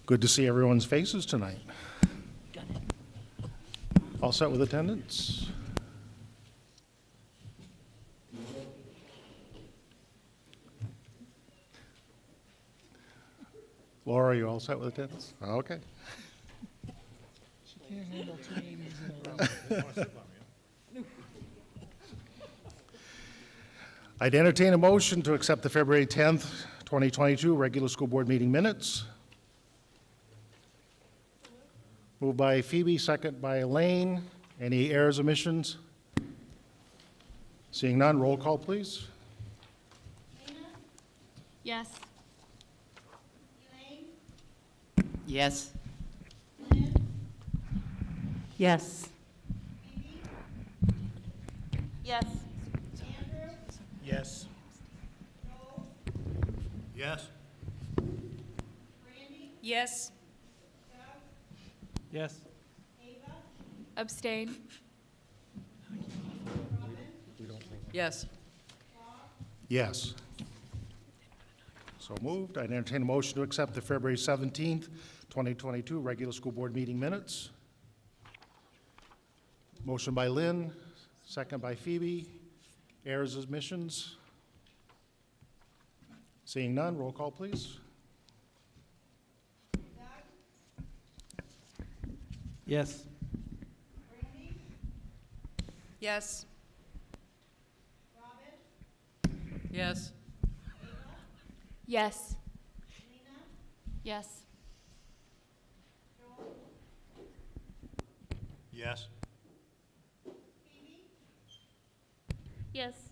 Good to see everyone's faces tonight. All set with attendance? Laura, you all set with attendance? Okay. She can't handle 2 meetings in a row. I'd entertain a motion to accept the February 10th, 2022 regular school board meeting minutes. Moved by Phoebe, second by Elaine. Any errors, omissions? Seeing none, roll call, please. Yes. Yes. Yes. Yes. Yes. Yes. Yes. Yes. Abstain. Yes. Yes. So moved. I'd entertain a motion to accept the February 17th, 2022 regular school board meeting minutes. Motion by Lynn, second by Phoebe. Errors, omissions? Seeing none, roll call, please. Yes. Yes. Yes. Yes. Yes. Yes. Yes.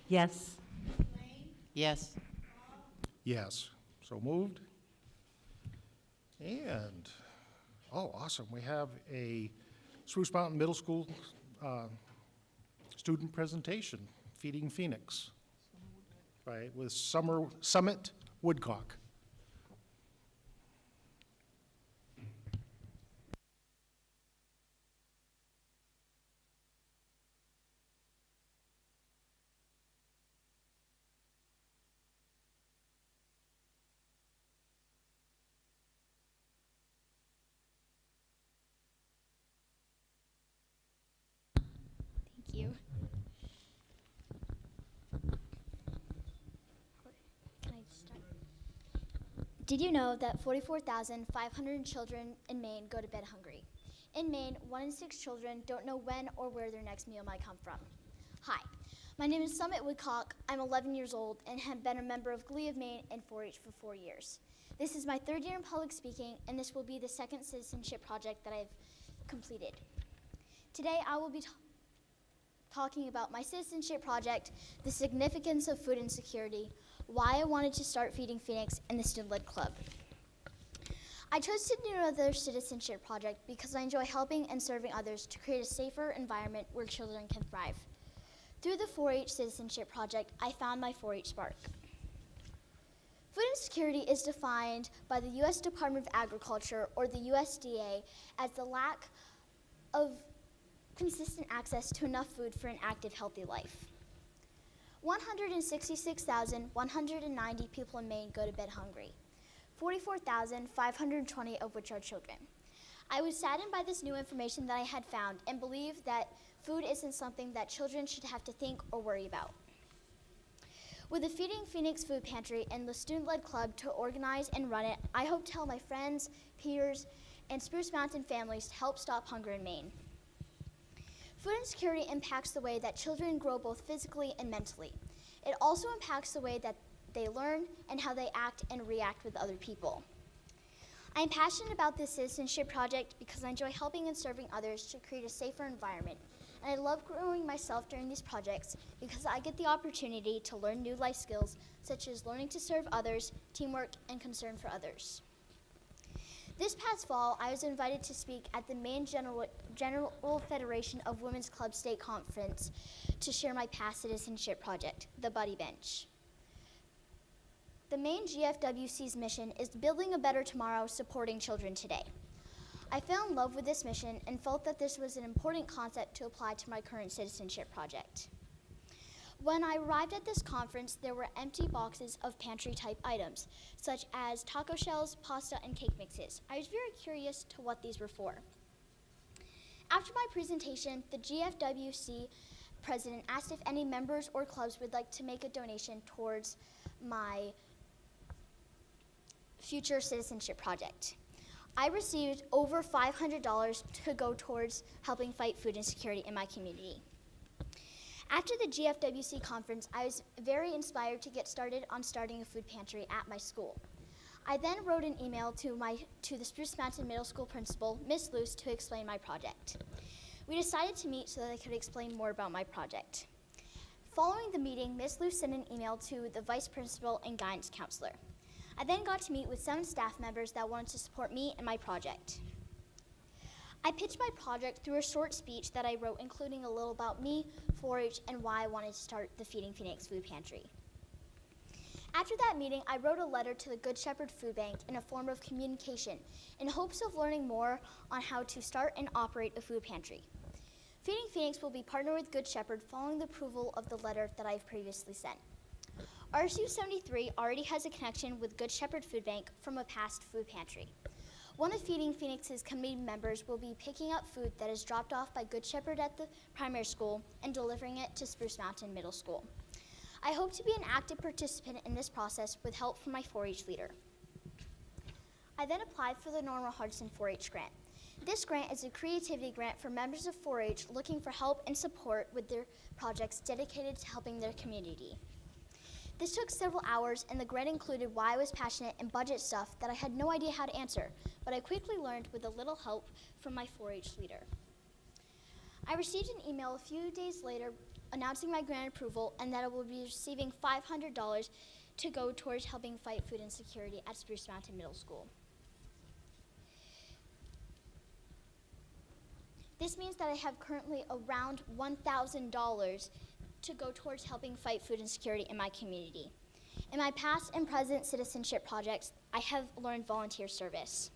Yes. Yes. Yes. So moved. And, oh, awesome. We have a Spruce Mountain Middle School student presentation, Feeding Phoenix, right, with Summit Woodcock. Thank you. Can I start? Did you know that 44,500 children in Maine go to bed hungry? In Maine, 1 in 6 children don't know when or where their next meal might come from. Hi, my name is Summit Woodcock. I'm 11 years old and have been a member of Glee of Maine and 4-H for 4 years. This is my 3rd year in public speaking, and this will be the 2nd citizenship project that I've completed. Today, I will be talking about my citizenship project, the significance of food insecurity, why I wanted to start Feeding Phoenix, and the student-led club. I chose to do another citizenship project because I enjoy helping and serving others to create a safer environment where children can thrive. Through the 4-H citizenship project, I found my 4-H spark. Food insecurity is defined by the U.S. Department of Agriculture, or the USDA, as the lack of consistent access to enough food for an active, healthy life. 166,190 people in Maine go to bed hungry, 44,520 of which are children. I was saddened by this new information that I had found and believe that food isn't something that children should have to think or worry about. With the Feeding Phoenix Food Pantry and the student-led club to organize and run it, I hope to help my friends, peers, and Spruce Mountain families to help stop hunger in Maine. Food insecurity impacts the way that children grow both physically and mentally. It also impacts the way that they learn and how they act and react with other people. I am passionate about this citizenship project because I enjoy helping and serving others to create a safer environment. And I love growing myself during these projects because I get the opportunity to learn new life skills such as learning to serve others, teamwork, and concern for others. This past fall, I was invited to speak at the Maine General Federation of Women's Club State Conference to share my past citizenship project, the Buddy Bench. The Maine GFWC's mission is building a better tomorrow, supporting children today. I fell in love with this mission and felt that this was an important concept to apply to my current citizenship project. When I arrived at this conference, there were empty boxes of pantry-type items, such as taco shells, pasta, and cake mixes. I was very curious to what these were for. After my presentation, the GFWC president asked if any members or clubs would like to make a donation towards my future citizenship project. I received over $500 to go towards helping fight food insecurity in my community. After the GFWC conference, I was very inspired to get started on starting a food pantry at my school. I then wrote an email to the Spruce Mountain Middle School principal, Miss Luce, to explain my project. We decided to meet so that I could explain more about my project. Following the meeting, Miss Luce sent an email to the vice principal and guidance counselor. I then got to meet with 7 staff members that wanted to support me and my project. I pitched my project through a short speech that I wrote, including a little about me, 4-H, and why I wanted to start the Feeding Phoenix Food Pantry. After that meeting, I wrote a letter to the Good Shepherd Food Bank in a form of communication in hopes of learning more on how to start and operate a food pantry. Feeding Phoenix will be partnered with Good Shepherd following the approval of the letter that I've previously sent. RSU73 already has a connection with Good Shepherd Food Bank from a past food pantry. One of Feeding Phoenix's committee members will be picking up food that is dropped off by Good Shepherd at the primary school and delivering it to Spruce Mountain Middle School. I hope to be an active participant in this process with help from my 4-H leader. I then applied for the Norma Hudson 4-H grant. This grant is a creativity grant for members of 4-H looking for help and support with their projects dedicated to helping their community. This took several hours, and the grant included why I was passionate and budget stuff that I had no idea how to answer, but I quickly learned with a little help from my 4-H leader. I received an email a few days later announcing my grant approval and that I will be receiving $500 to go towards helping fight food insecurity at Spruce Mountain Middle School. This means that I have currently around $1,000 to go towards helping fight food insecurity in my community. In my past and present citizenship projects, I have learned volunteer service.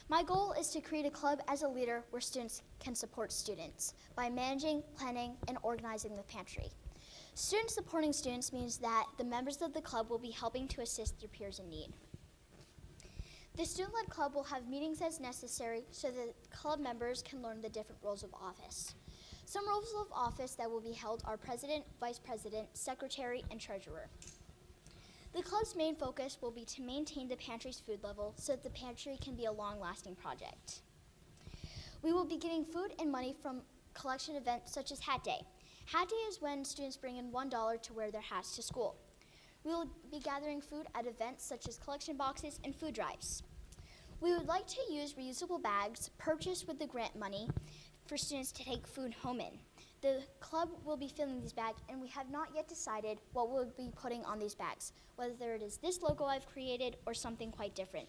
My goal is to create a club as a leader where students can support students by managing, planning, and organizing the pantry. Students supporting students means that the members of the club will be helping to assist their peers in need. The student-led club will have meetings as necessary so that club members can learn the different roles of office. Some roles of office that will be held are president, vice president, secretary, and treasurer. The club's main focus will be to maintain the pantry's food level so that the pantry can be a long-lasting project. We will be getting food and money from collection events such as Hat Day. Hat Day is when students bring in $1 to wear their hats to school. We will be gathering food at events such as collection boxes and food drives. We would like to use reusable bags purchased with the grant money for students to take food home in. The club will be filling these bags, and we have not yet decided what we'll be putting on these bags, whether it is this logo I've created or something quite different.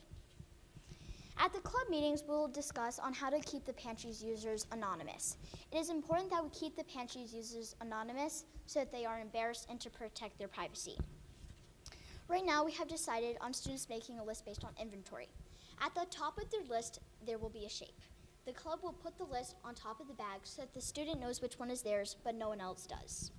At the club meetings, we'll discuss on how to keep the pantry's users anonymous. It is important that we keep the pantry's users anonymous so that they are embarrassed and to protect their privacy. Right now, we have decided on students making a list based on inventory. At the top of their list, there will be a shape. The club will put the list on top of the bag so that the student knows which one is theirs, but no one else does.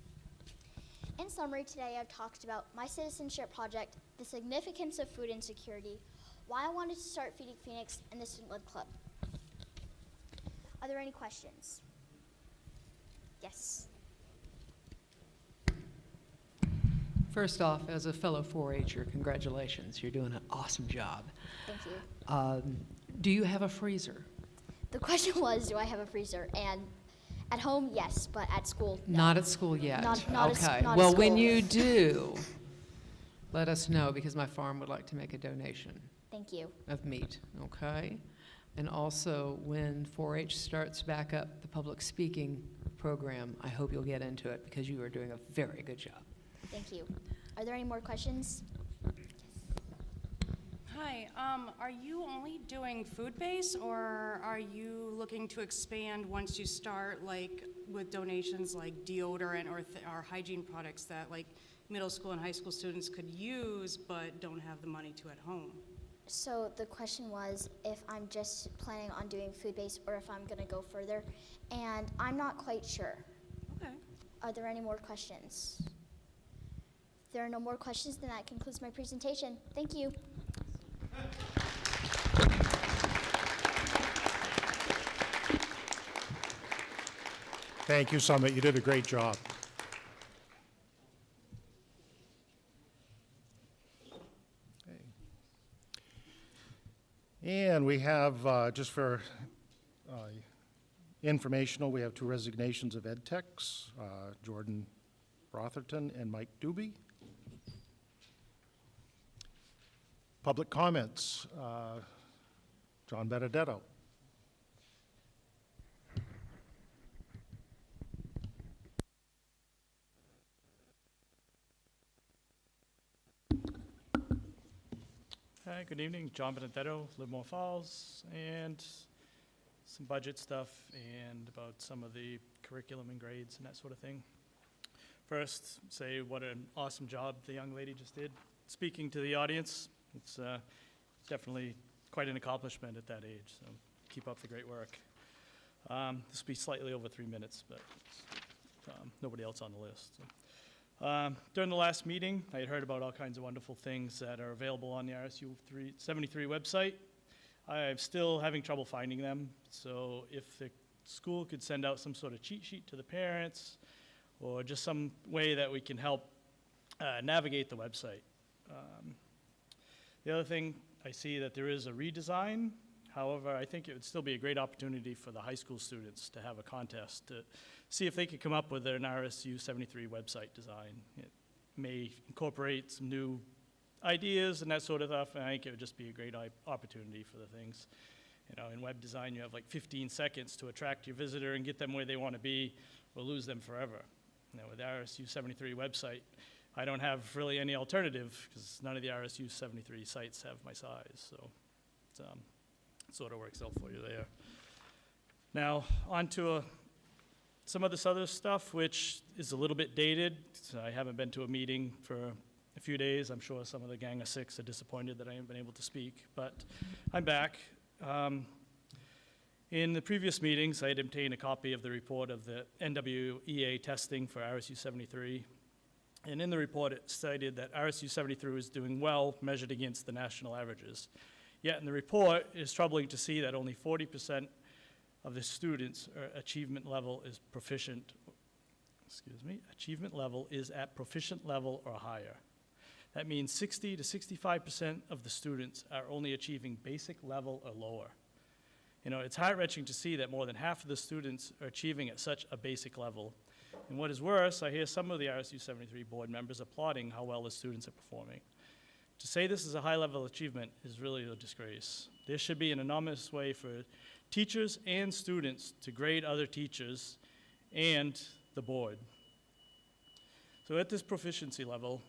In summary, today I've talked about my citizenship project, the significance of food insecurity, why I wanted to start Feeding Phoenix, and the student-led club. Are there any questions? Yes. First off, as a fellow 4-H'er, congratulations. You're doing an awesome job. Thank you. Do you have a freezer? The question was, do I have a freezer? And at home, yes, but at school, no. Not at school yet. Not okay. at Well, when school. you do, let us know because my farm would like to make a donation Thank you. of meat. Okay. And also, when 4-H starts back up the public speaking program, I hope you'll get into it because you are doing a very good job. Thank you. Are there any more questions? Hi, are you only doing food-based, or are you looking to expand once you start, like, with donations like deodorant or hygiene products that, like, middle school and high school students could use but don't have the money to at home? So the question was if I'm just planning on doing food-based or if I'm going to go further, and I'm not quite sure. Okay. Are there any more questions? If there are no more questions, then that concludes my presentation. Thank you. Thank you, Summit. You did a great job. Okay. And we have, just for informational, we have 2 resignations of ed techs, Jordan Rotherton and Mike Doobie. Public comments, John Benedetto. Hi, good evening. John Benedetto, Livermore Falls, and some budget stuff and about some of the curriculum and grades and that sort of thing. First, say what an awesome job the young lady just did speaking to the audience. It's definitely quite an accomplishment at that age, so keep up the great work. This will be slightly over 3 minutes, but nobody else on the list. So. During the last meeting, I had heard about all kinds of wonderful things that are available on the RSU73 website. I'm still having trouble finding them, so if the school could send out some sort of cheat sheet to the parents, or just some way that we can help navigate the website. The other thing, I see that there is a redesign. However, I think it would still be a great opportunity for the high school students to have a contest to see if they could come up with an RSU73 website design. It may incorporate some new ideas and that sort of stuff, and I think it would just be a great opportunity for the things. You know, in web design, you have like 15 seconds to attract your visitor and get them where they want to be, or lose them forever. Now, with the RSU73 website, I don't have really any alternative, because none of the RSU73 sites have my size, so it sort of works out for you there. Now, on to some of this other stuff, which is a little bit dated. So I haven't been to a meeting for a few days. I'm sure some of the Gang of Six are disappointed that I haven't been able to speak, but I'm back. In the previous meetings, I had obtained a copy of the report of the NWEA testing for RSU73. And in the report, it cited that RSU73 is doing well measured against the national averages. Yet in the report, it is troubling to see that only 40% of the students' achievement level is achievement level is at proficient level or higher. That means 60 to 65% of the students are only achieving basic level or lower. You know, it's heart-wrenching to see that more than half of the students are achieving at such a basic level. And what is worse, I hear some of the RSU73 board members applauding how well the students are performing. To say this is a high-level achievement is really a disgrace. There should be an anonymous way for teachers and students to grade other teachers and the board. So at this proficiency level,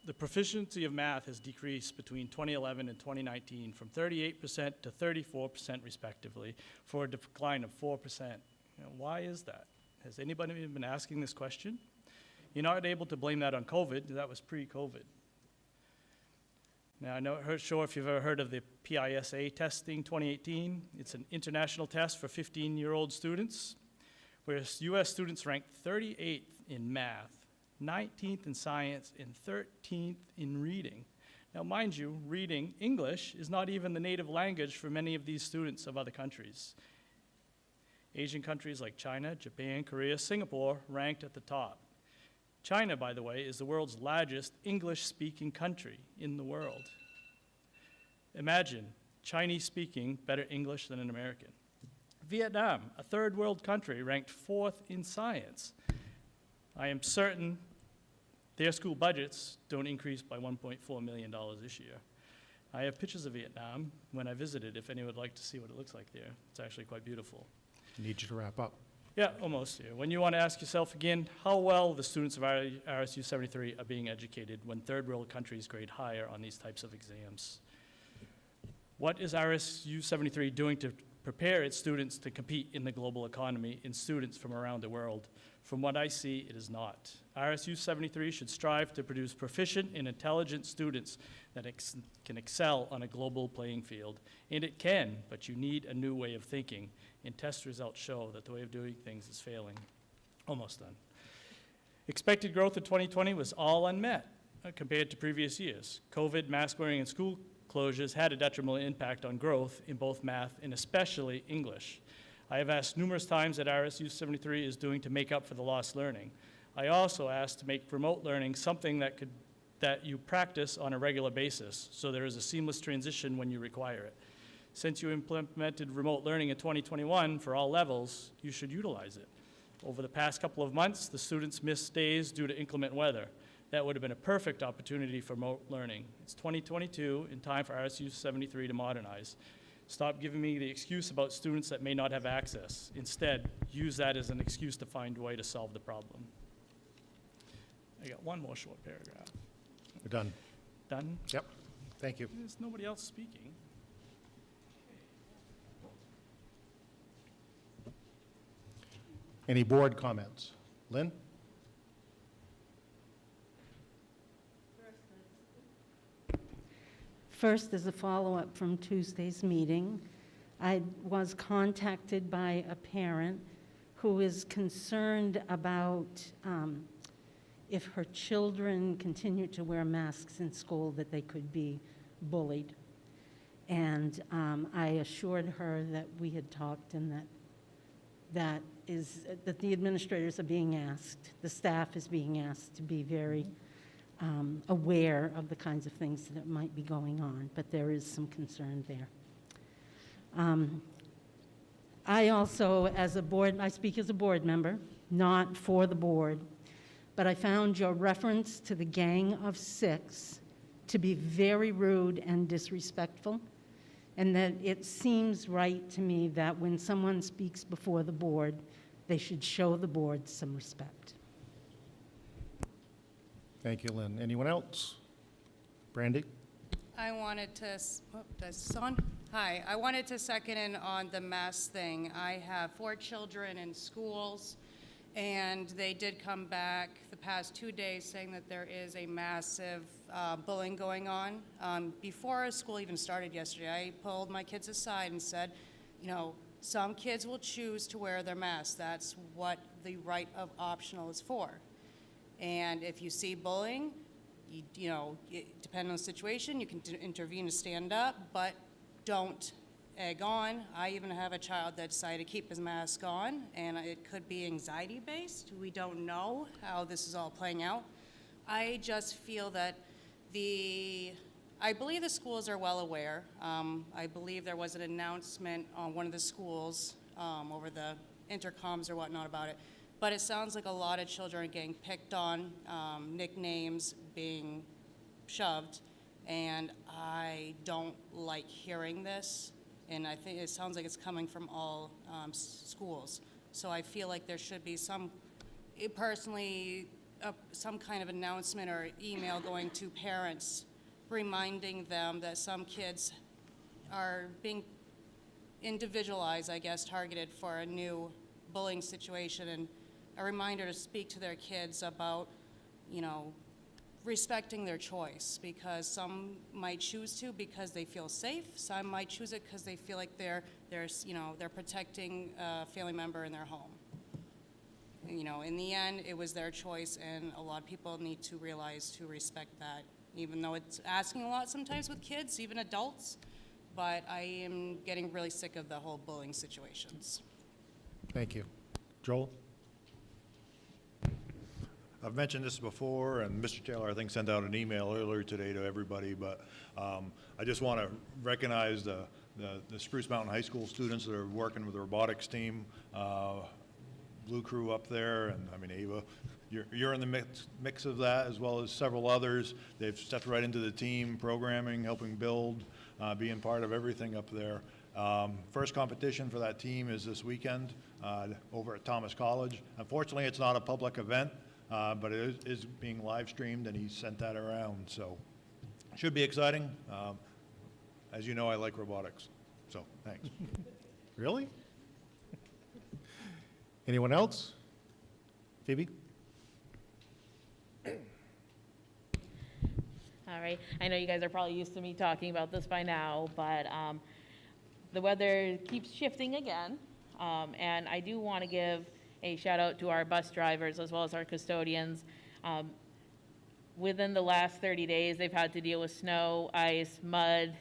the proficiency of math has decreased between 2011 and 2019 from 38% to 34% respectively, for a decline of 4%. You know, why is that? Has anybody been asking this question? You're not able to blame that on COVID. That was pre-COVID. Now, I'm not sure if you've ever heard of the PISA testing 2018. It's an international test for 15-year-old students, where US students ranked 38th in math, 19th in science, and 13th in reading. Now, mind you, reading English is not even the native language for many of these students of other countries. Asian countries like China, Japan, Korea, Singapore ranked at the top. China, by the way, is the world's largest English-speaking country in the world. Imagine Chinese speaking better English than an American. Vietnam, a third world country, ranked 4th in science. I am certain their school budgets don't increase by $1.4 million this year. I have pictures of Vietnam when I visited, if anyone would like to see what it looks like there. It's actually quite beautiful. Need you to wrap up. Yeah, almost here. When you want to ask yourself again how well the students of RSU73 are being educated when third world countries grade higher on these types of exams. What is RSU73 doing to prepare its students to compete in the global economy in students from around the world? From what I see, it is not. RSU73 should strive to produce proficient and intelligent students that can excel on a global playing field. And it can, but you need a new way of thinking. And test results show that the way of doing things is failing. Almost done. Expected growth in 2020 was all unmet. compared to previous years. COVID, mask wearing, and school closures had a detrimental impact on growth in both math and especially English. I have asked numerous times what RSU73 is doing to make up for the lost learning. I also asked to make remote learning something that you practice on a regular basis, so there is a seamless transition when you require it. Since you implemented remote learning in 2021 for all levels, you should utilize it. Over the past couple of months, the students missed days due to inclement weather. That would have been a perfect opportunity for remote learning. It's 2022 and time for RSU73 to modernize. Stop giving me the excuse about students that may not have access. Instead, use that as an excuse to find a way to solve the problem. I got one more short paragraph. We're done. Done? Yep. Thank you. There's nobody else speaking. Any board comments? Lynn? First, as a follow-up from Tuesday's meeting, I was contacted by a parent who is concerned about if her children continue to wear masks in school, that they could be bullied. And I assured her that we had talked and that the administrators are being asked, the staff is being asked to be very aware of the kinds of things that might be going on, but there is some concern there. I also, I speak as a board member, not for the board, but I found your reference to the Gang of Six to be very rude and disrespectful, and that it seems right to me that when someone speaks before the board, they should show the board some respect. Thank you, Lynn. Anyone else? Brandy? I wanted to, is this on? Hi, I wanted to second in on the mask thing. I have 4 children in schools, and they did come back the past 2 days saying that there is a massive bullying going on. Before school even started yesterday, I pulled my kids aside and said, you know, some kids will choose to wear their masks. That's what the right of optional is for. And if you see bullying, you know, depending on the situation, you can intervene to stand up, but don't egg on. I even have a child that decided to keep his mask on, and it could be anxiety-based. We don't know how this is all playing out. I just feel that I believe the schools are well aware. I believe there was an announcement on one of the schools over the intercoms or whatnot about it. But it sounds like a lot of children are getting picked on, nicknames being shoved, and I don't like hearing this. And I think it sounds like it's coming from all schools. So I feel like there should be some kind of announcement or email going to parents reminding them that some kids are being individualized, I guess, targeted for a new bullying situation, and a reminder to speak to their kids about, you know, respecting their choice, because some might choose to because they feel safe. Some might choose it because they feel like they're protecting a family member in their home. You know, in the end, it was their choice, and a lot of people need to realize to respect that, even though it's asking a lot sometimes with kids, even adults. But I am getting really sick of the whole bullying situations. Thank you. Joel? I've mentioned this before, and Mr. Taylor, I think, sent out an email earlier today to everybody, but I just want to recognize the Spruce Mountain High School students that are working with the robotics team, Blue Crew up there, and I mean, Ava, you're in the mix of that, as well as several others. They've stepped right into the team, programming, helping build, being part of everything up there. First competition for that team is this weekend over at Thomas College. Unfortunately, it's not a public event, but it is being live streamed, and he sent that around, so should be exciting. As you know, I like robotics, so thanks. Really? Anyone else? Phoebe? All right, I know you guys are probably used to me talking about this by now, but the weather keeps shifting again, and I do want to give a shout out to our bus drivers as well as our custodians. Within the last 30 days, they've had to deal with snow, ice, mud,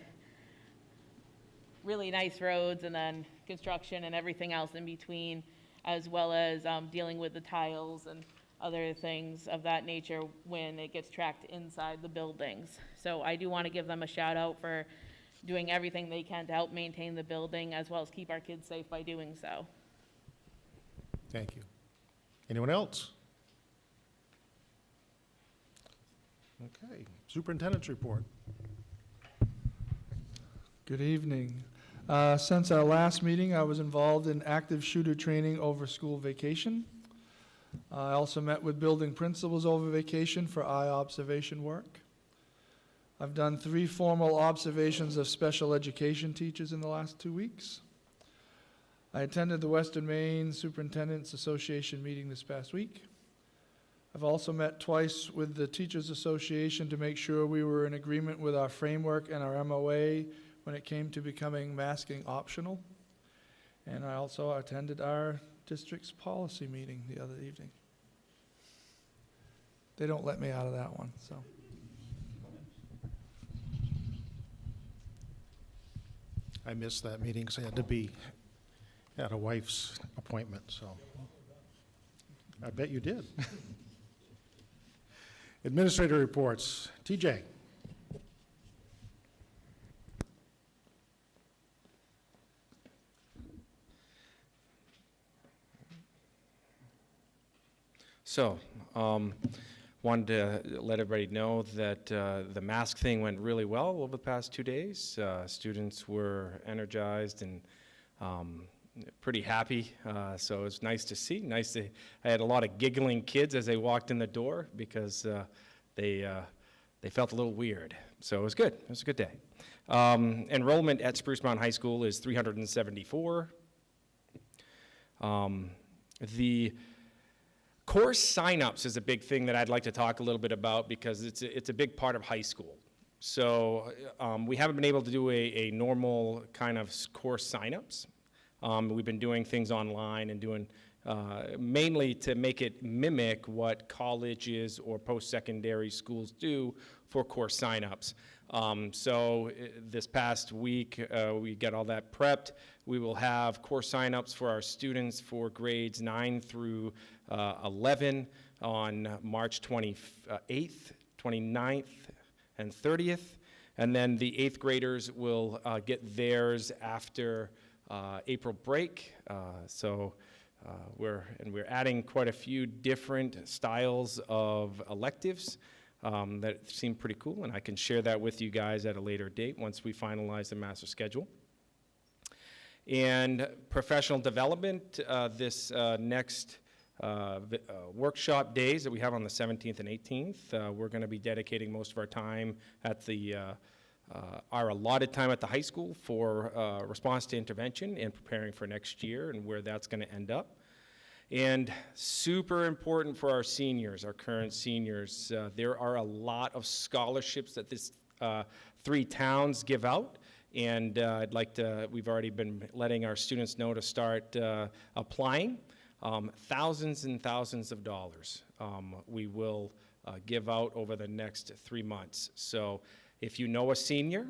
really nice roads, and then construction and everything else in between, as well as dealing with the tiles and other things of that nature when it gets tracked inside the buildings. So I do want to give them a shout out for doing everything they can to help maintain the building as well as keep our kids safe by doing so. Thank you. Anyone else? Okay, Superintendent's report. Good evening. Since our last meeting, I was involved in active shooter training over school vacation. I also met with building principals over vacation for eye observation work. I've done 3 formal observations of special education teachers in the last 2 weeks. I attended the Western Maine Superintendents Association meeting this past week. I've also met twice with the Teachers Association to make sure we were in agreement with our framework and our MOA when it came to becoming masking optional. And I also attended our district's policy meeting the other evening. They don't let me out of that one, so. I missed that meeting because I had to be at a wife's appointment, so. I bet you did. Administrator reports. TJ. So, wanted to let everybody know that the mask thing went really well over the past 2 days. Students were energized and pretty happy, so it was nice to see. I had a lot of giggling kids as they walked in the door because they felt a little weird. So it was good. It was a good day. Enrollment at Spruce Mountain High School is 374. The course signups is a big thing that I'd like to talk a little bit about because it's a big part of high school. So we haven't been able to do a normal kind of course signups. We've been doing things online and doing mainly to make it mimic what colleges or post-secondary schools do for course signups. So this past week, we got all that prepped. We will have course signups for our students for grades 9 through 11 on March 28th, 29th, and 30th. And then the 8th graders will get theirs after April break. We're adding quite a few different styles of electives that seem pretty cool, and I can share that with you guys at a later date once we finalize the master schedule. And professional development, this next workshop days that we have on the 17th and 18th, we're going to be dedicating most of our time at our allotted time at the high school for response to intervention and preparing for next year and where that's going to end up. And super important for our seniors, our current seniors, there are a lot of scholarships that this 3 towns give out. And we've already been letting our students know to start applying. Thousands and thousands of dollars we will give out over the next 3 months. So if you know a senior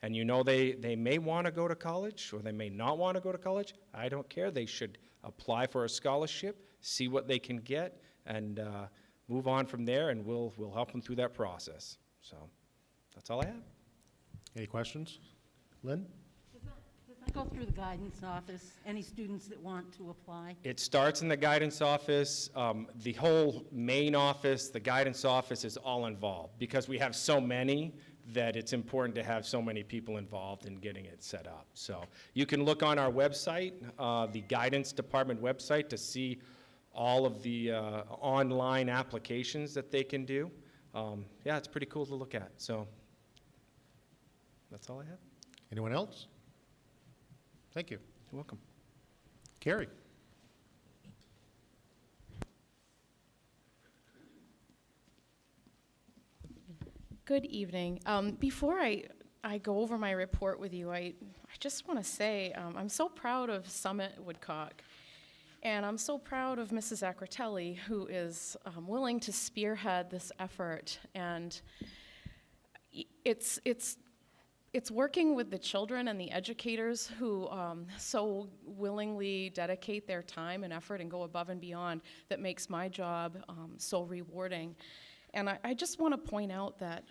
and you know they may want to go to college or they may not want to go to college, I don't care. They should apply for a scholarship, see what they can get, and move on from there, and we'll help them through that process. So that's all I have. Any questions? Lynn? Does that go through the guidance office, any students that want to apply? It starts in the guidance office. The whole main office, the guidance office is all involved because we have so many that it's important to have so many people involved in getting it set up. So you can look on our website, the guidance department website, to see all of the online applications that they can do. Yeah, it's pretty cool to look at. So that's all I have. Anyone else? Thank you. You're welcome. Carrie? Good evening. Before I go over my report with you, I just want to say I'm so proud of Summit Woodcock. And I'm so proud of Mrs. Acratelli, who is willing to spearhead this effort. And it's working with the children and the educators who so willingly dedicate their time and effort and go above and beyond that makes my job so rewarding. And I just want to point out that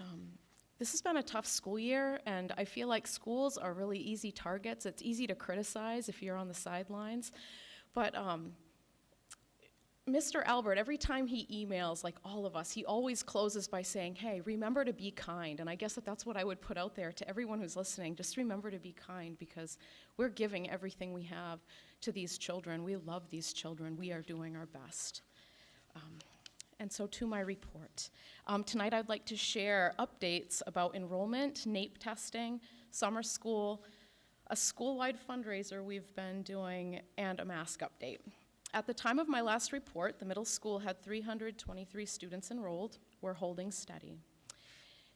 this has been a tough school year, and I feel like schools are really easy targets. It's easy to criticize if you're on the sidelines. But Mr. Albert, every time he emails, like all of us, he always closes by saying, hey, remember to be kind. And I guess that's what I would put out there to everyone who's listening. Just remember to be kind, because we're giving everything we have to these children. We love these children. We are doing our best. And so to my report. Tonight I'd like to share updates about enrollment, NAEP testing, summer school, a school-wide fundraiser we've been doing, and a mask update. At the time of my last report, the middle school had 323 students enrolled. We're holding steady.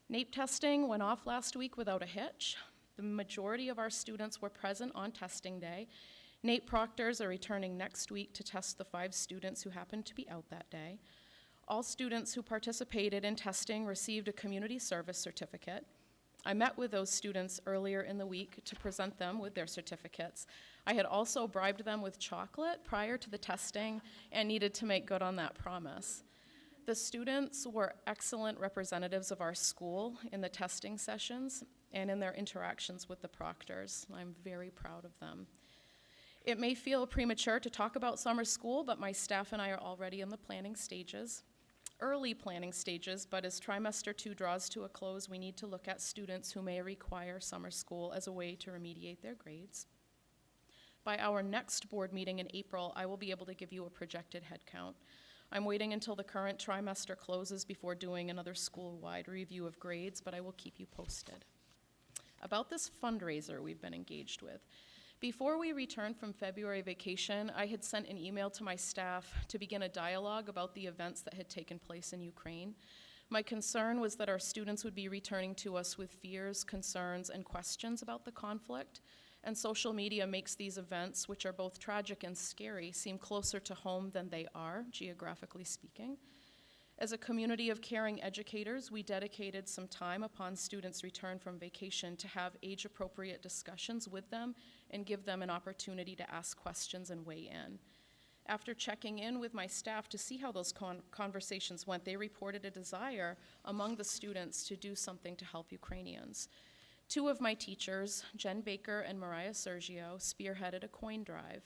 NAEP testing went off last week without a hitch. The majority of our students were present on testing day. NAEP proctors are returning next week to test the 5 students who happened to be out that day. All students who participated in testing received a community service certificate. I met with those students earlier in the week to present them with their certificates. I had also bribed them with chocolate prior to the testing and needed to make good on that promise. The students were excellent representatives of our school in the testing sessions and in their interactions with the proctors. I'm very proud of them. It may feel premature to talk about summer school, but my staff and I are already in the planning stages. Early planning stages, but as trimester 2 draws to a close, we need to look at students who may require summer school as a way to remediate their grades. By our next board meeting in April, I will be able to give you a projected head count. I'm waiting until the current trimester closes before doing another school-wide review of grades, but I will keep you posted. About this fundraiser we've been engaged with. Before we returned from February vacation, I had sent an email to my staff to begin a dialogue about the events that had taken place in Ukraine. My concern was that our students would be returning to us with fears, concerns, and questions about the conflict, and social media makes these events, which are both tragic and scary, seem closer to home than they are, geographically speaking. As a community of caring educators, we dedicated some time upon students' return from vacation to have age-appropriate discussions with them and give them an opportunity to ask questions and weigh in. After checking in with my staff to see how those conversations went, they reported a desire among the students to do something to help Ukrainians. 2 of my teachers, Jen Baker and Mariah Sergio, spearheaded a coin drive.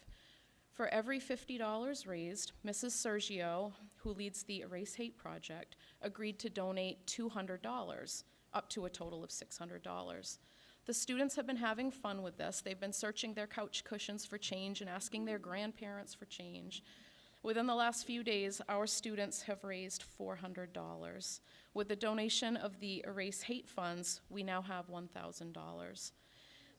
For every $50 raised, Mrs. Sergio, who leads the Erase Hate Project, agreed to donate $200, up to a total of $600. The students have been having fun with this. They've been searching their couch cushions for change and asking their grandparents for change. Within the last few days, our students have raised $400. With the donation of the Erase Hate funds, we now have $1,000.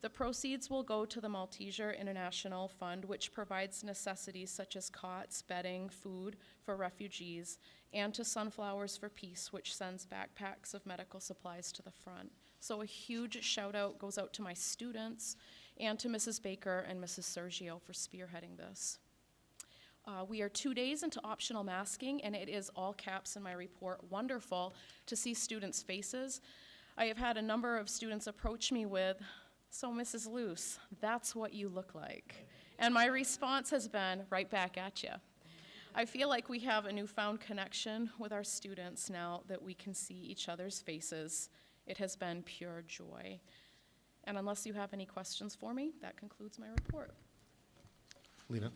The proceeds will go to the Malteser International Fund, which provides necessities such as cots, bedding, food for refugees, and to Sunflowers for Peace, which sends backpacks of medical supplies to the front. So a huge shout out goes out to my students and to Mrs. Baker and Mrs. Sergio for spearheading this. We are 2 days into optional masking, and it is all caps in my report. Wonderful to see students' faces. I have had a number of students approach me with, "So Mrs. Luce, that's what you look like." And my response has been, "Right back at you." I feel like we have a newfound connection with our students now that we can see each other's faces. It has been pure joy. And unless you have any questions for me, that concludes my report. Lena?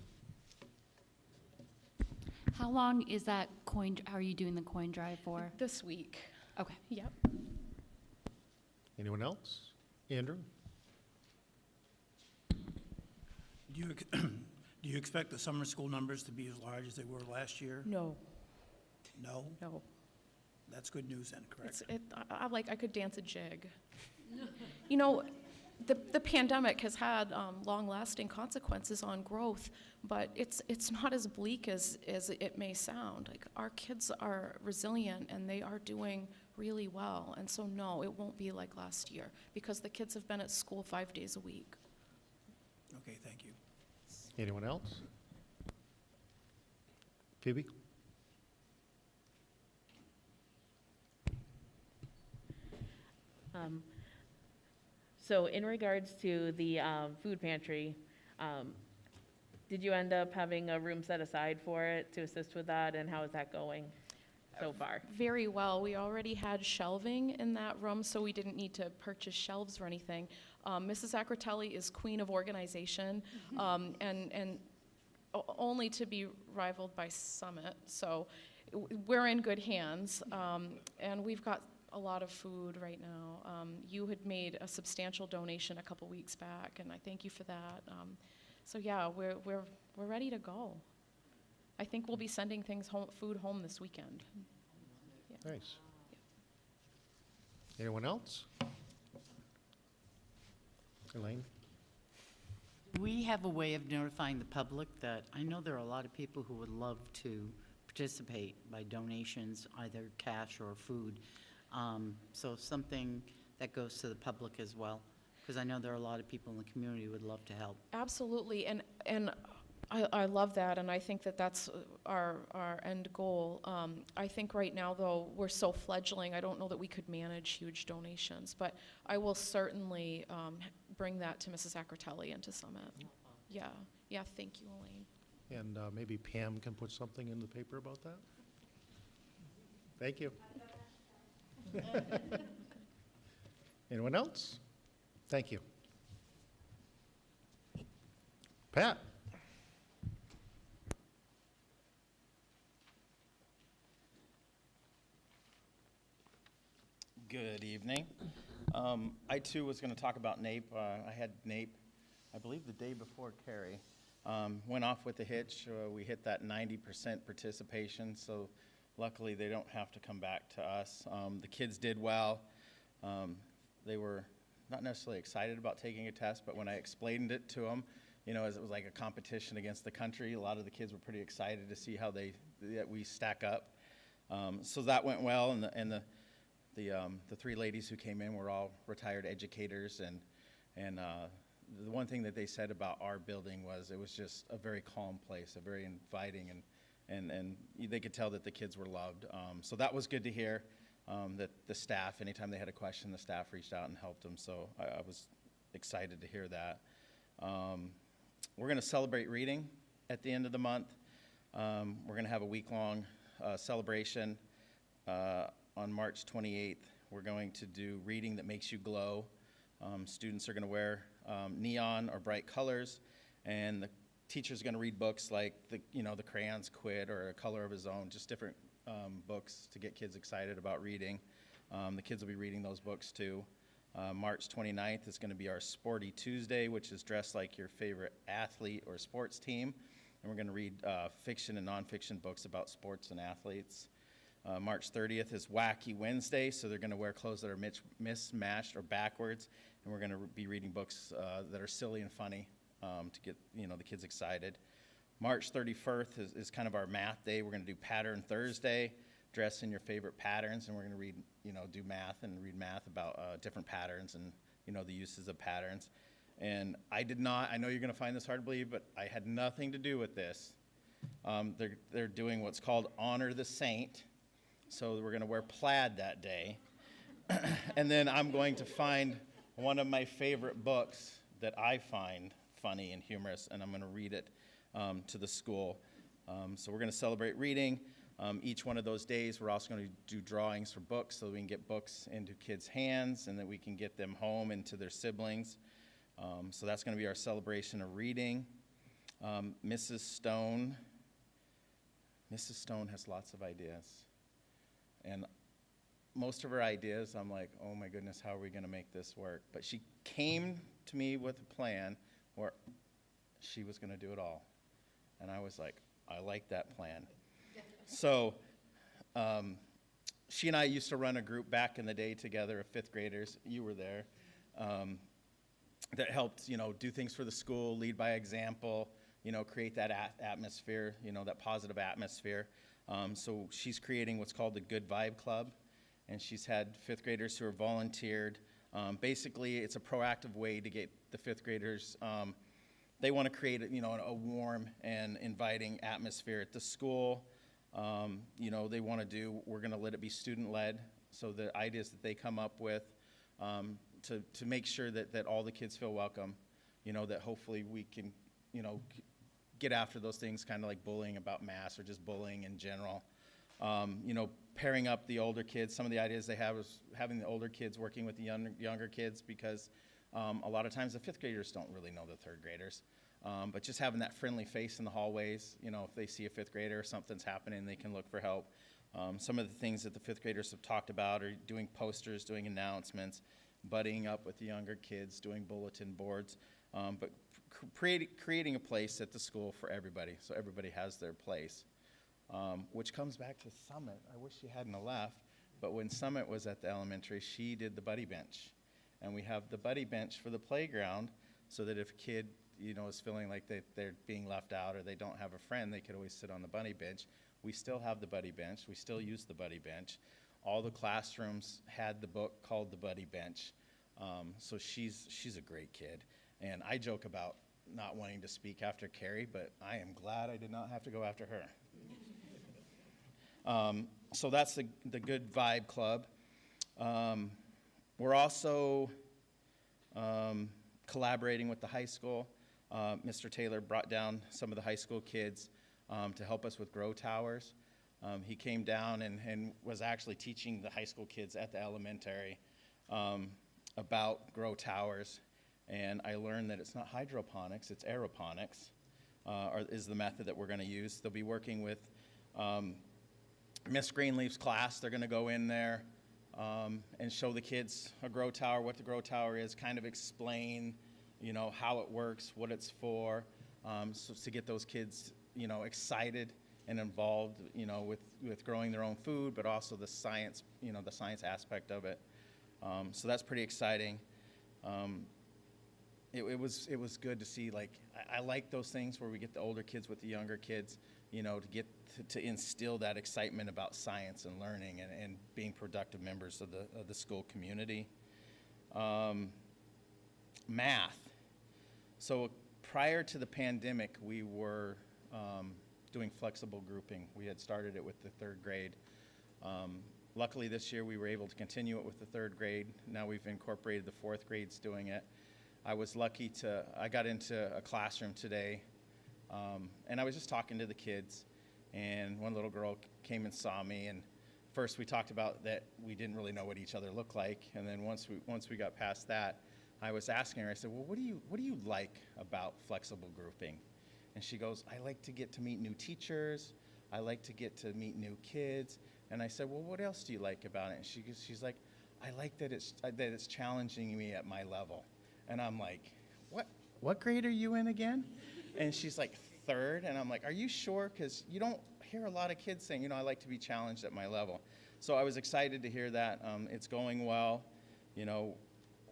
How long is that are you doing the coin drive for? This week. Okay. Yep. Anyone else? Andrew? Do you expect the summer school numbers to be as large as they were last year? No. No? No. That's good news then, correct? I could dance a jig. You know, the pandemic has had long-lasting consequences on growth, but it's not as bleak as it may sound. Like, our kids are resilient and they are doing really well, and so no, it won't be like last year because the kids have been at school 5 days a week. Okay, thank you. Anyone else? Phoebe? So in regards to the food pantry, did you end up having a room set aside for it to assist with that, and how is that going so far? Very well. We already had shelving in that room, so we didn't need to purchase shelves or anything. Mrs. Acrotelli is queen of organization, and only to be rivaled by Summit. So we're in good hands, and we've got a lot of food right now. You had made a substantial donation a couple weeks back, and I thank you for that. So yeah, we're ready to go. I think we'll be sending food home this weekend. Yeah. Nice. Anyone else? Elaine? We have a way of notifying the public that I know there are a lot of people who would love to participate by donations, either cash or food. So something that goes to the public as well, because I know there are a lot of people in the community who would love to help. Absolutely, and I love that, and I think that that's our end goal. I think right now, though, we're so fledgling, I don't know that we could manage huge donations, but I will certainly bring that to Mrs. Acrotelli and to Summit. Yeah, thank you, Elaine. And maybe Pam can put something in the paper about that? Thank you. Anyone else? Thank you. Pat? Good evening. I too was going to talk about NAEP. I had NAEP, I believe the day before Carrie. Went off with a hitch. We hit that 90% participation, so luckily they don't have to come back to us. The kids did well. They were not necessarily excited about taking a test, but when I explained it to them, as it was like a competition against the country, a lot of the kids were pretty excited to see how that we stack up. So that went well, and the three ladies who came in were all retired educators, and the one thing that they said about our building was it was just a very calm place, a very inviting, and they could tell that the kids were loved. So that was good to hear, that the staff, anytime they had a question, the staff reached out and helped them, so I was excited to hear that. We're going to celebrate reading at the end of the month. We're going to have a week-long celebration. On March 28th, we're going to do Reading That Makes You Glow. Students are going to wear neon or bright colors, and the teacher's going to read books like the Crayons Quit or A Color of His Own, just different books to get kids excited about reading. The kids will be reading those books too. March 29th is going to be our Sporty Tuesday, which is dressed like your favorite athlete or sports team, and we're going to read fiction and nonfiction books about sports and athletes. March 30th is Wacky Wednesday, so they're going to wear clothes that are mismatched or backwards, and we're going to be reading books that are silly and funny to get the kids excited. March 31st is kind of our math day. We're going to do Pattern Thursday, dress in your favorite patterns, and we're going to read, do math and read math about different patterns and the uses of patterns. And I know you're going to find this hard to believe, but I had nothing to do with this. They're doing what's called Honor the Saint. So we're going to wear plaid that day. And then I'm going to find one of my favorite books that I find funny and humorous, and I'm going to read it to the school. So we're going to celebrate reading. Each one of those days, we're also going to do drawings for books so we can get books into kids' hands and that we can get them home and to their siblings. So that's going to be our celebration of reading. Mrs. Stone has lots of ideas. And most of her ideas, I'm like, oh my goodness, how are we going to make this work? But she came to me with a plan where she was going to do it all. And I was like, I like that plan. So she and I used to run a group back in the day together of fifth graders. You were there. That helped, do things for the school, lead by example, create that atmosphere, that positive atmosphere. So she's creating what's called the Good Vibe Club, and she's had fifth graders who are volunteered. Basically, it's a proactive way to get the fifth graders. They want to create a warm and inviting atmosphere at the school. you know, they want to do. We're going to let it be student-led, so the ideas that they come up with to make sure that all the kids feel welcome, you know, that hopefully we can, you know, get after those things, kind of like bullying about masks or just bullying in general. You know, pairing up the older kids. Some of the ideas they have is having the older kids working with the younger kids, because a lot of times the 5th graders don't really know the 3rd graders. But just having that friendly face in the hallways, you know, if they see a 5th grader or something's happening, they can look for help. Some of the things that the 5th graders have talked about are doing posters, doing announcements, buddying up with the younger kids, doing bulletin boards, but creating a place at the school for everybody, so everybody has their place. Which comes back to Summit. I wish she hadn't left, but when Summit was at the elementary, she did the buddy bench. And we have the buddy bench for the playground, so that if a kid, you know, is feeling like they're being left out or they don't have a friend, they could always sit on the buddy bench. We still have the buddy bench. We still use the buddy bench. All the classrooms had the book called The Buddy Bench. So she's a great kid. And I joke about not wanting to speak after Carrie, but I am glad I did not have to go after her. So that's the Good Vibe Club. We're also collaborating with the high school. Mr. Taylor brought down some of the high school kids to help us with grow towers. He came down and was actually teaching the high school kids at the elementary about grow towers. And I learned that it's not hydroponics, it's aeroponics, is the method that we're going to use. They'll be working with Miss Greenleaf's class. They're going to go in there and show the kids a grow tower, what the grow tower is, kind of explain, you know, how it works, what it's for, so to get those kids, you know, excited and involved, you know, with growing their own food, but also the science, you know, the science aspect of it. So that's pretty exciting. It was good to see, like, I like those things where we get the older kids with the younger kids, you know, to get to instill that excitement about science and learning and being productive members of the school community. Math. So prior to the pandemic, we were doing flexible grouping. We had started it with the 3rd grade. Luckily this year we were able to continue it with the 3rd grade. Now we've incorporated the 4th grades doing it. I was lucky I got into a classroom today, and I was just talking to the kids, and one little girl came and saw me, and first we talked about that we didn't really know what each other looked like, and then once we got past that, I was asking her, I said, well, what do you like about flexible grouping? And she goes, I like to get to meet new teachers, I like to get to meet new kids. And I said, well, what else do you like about it? And she's like, I like that it's challenging me at my level. And I'm like, what grade are you in again? And she's like, 3rd. And I'm like, are you sure? Because you don't hear a lot of kids saying, you know, I like to be challenged at my level. So I was excited to hear that. It's going well. You know,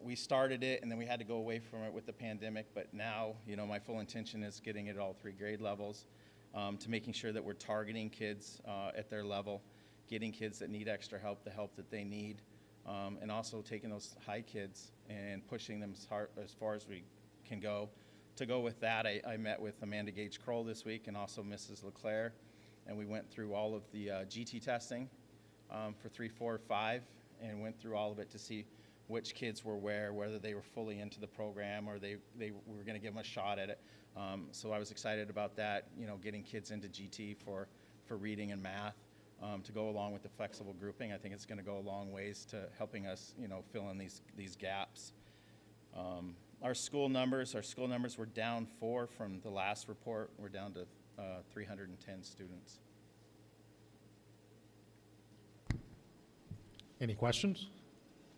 we started it and then we had to go away from it with the pandemic. But now, you know, my full intention is getting it all 3 grade levels, to making sure that we're targeting kids at their level, getting kids that need extra help, the help that they need. And also taking those high kids and pushing them as far as we can go. To go with that, I met with Amanda Gage-Kroll this week and also Mrs. LeClaire, and we went through all of the GT testing for 3, 4, 5, and went through all of it to see which kids were whether they were fully into the program or they were going to give them a shot at it. So I was excited about that, you know, getting kids into GT for reading and math. To go along with the flexible grouping. I think it's going to go a long ways to helping us, you know, fill in these gaps. Our school numbers were down 4 from the last report. We're down to 310 students. Any questions,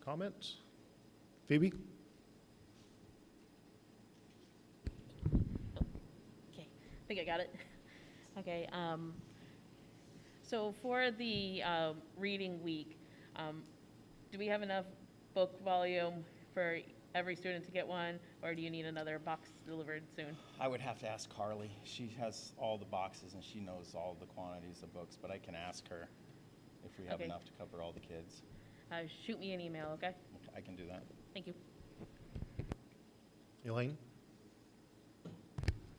comments? Phoebe? Okay, I think I got it. Okay, so for the reading week, do we have enough book volume for every student to get one, or do you need another box delivered soon? I would have to ask Carly. She has all the boxes and she knows all the quantities of books, but I can ask her if we have Okay. enough to cover all the kids. Shoot me an email, okay? I can do that. Thank you. Elaine?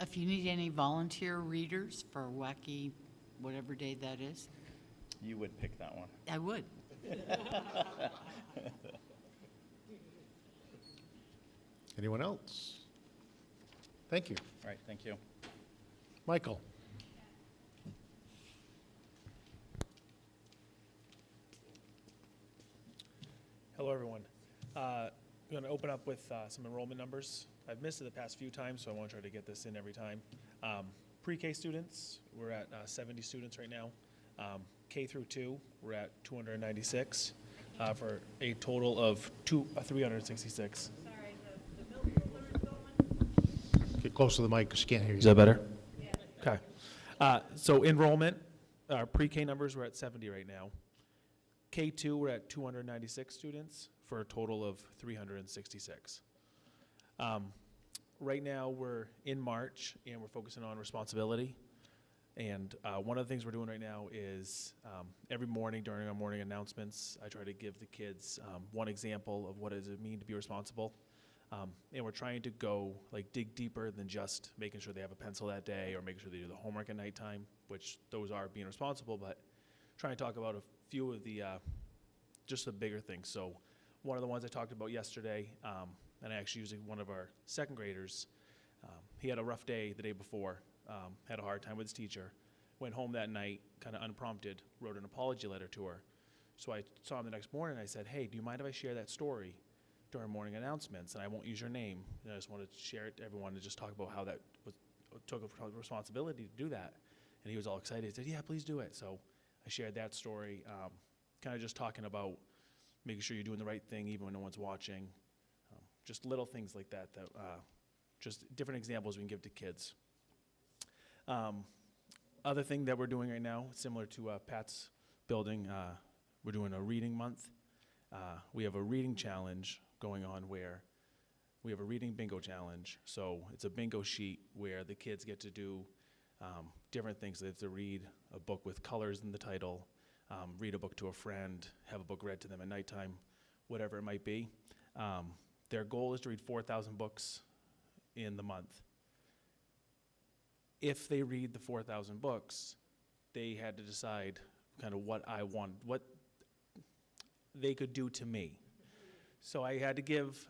If you need any volunteer readers for Wacky whatever day that is? You would pick that one. I would. Anyone else? Thank you. All right, thank you. Michael? Hello, everyone. I'm going to open up with some enrollment numbers. I've missed it the past few times, so I want to try to get this in every time. Pre-K students, we're at 70 students right now. K through 2, we're at 296 for a total of 366. Get close to the mic because you can't hear you. Is that better? Yeah. Okay. So enrollment, our pre-K numbers, we're at 70 right now. K2, we're at 296 students for a total of 366. Right now, we're in March, and we're focusing on responsibility. And one of the things we're doing right now is every morning during our morning announcements, I try to give the kids one example of what does it mean to be responsible. And we're trying to go, like, dig deeper than just making sure they have a pencil that day or making sure they do the homework at nighttime, which those are being responsible, but trying to talk about a few of the, just the bigger things. So one of the ones I talked about yesterday, and I actually using one of our second graders, he had a rough day the day before, had a hard time with his teacher, went home that night, kind of unprompted, wrote an apology letter to her. So I saw him the next morning, and I said, hey, do you mind if I share that story during morning announcements? And I won't use your name. And I just wanted to share it to everyone and just talk about how that took a responsibility to do that. And he was all excited. He said, yeah, please do it. So I shared that story, kind of just talking about making sure you're doing the right thing even when no one's watching. Just little things like that, just different examples we can give to kids. Other thing that we're doing right now, similar to Pat's building, we're doing a reading month. We have a reading challenge going on where we have a reading bingo challenge. So it's a bingo sheet where the kids get to do different things. They have to read a book with colors in the title, read a book to a friend, have a book read to them at nighttime, whatever it might be. Their goal is to read 4,000 books in the month. If they read the 4,000 books, they had to decide kind of what they could do to me. So I had to give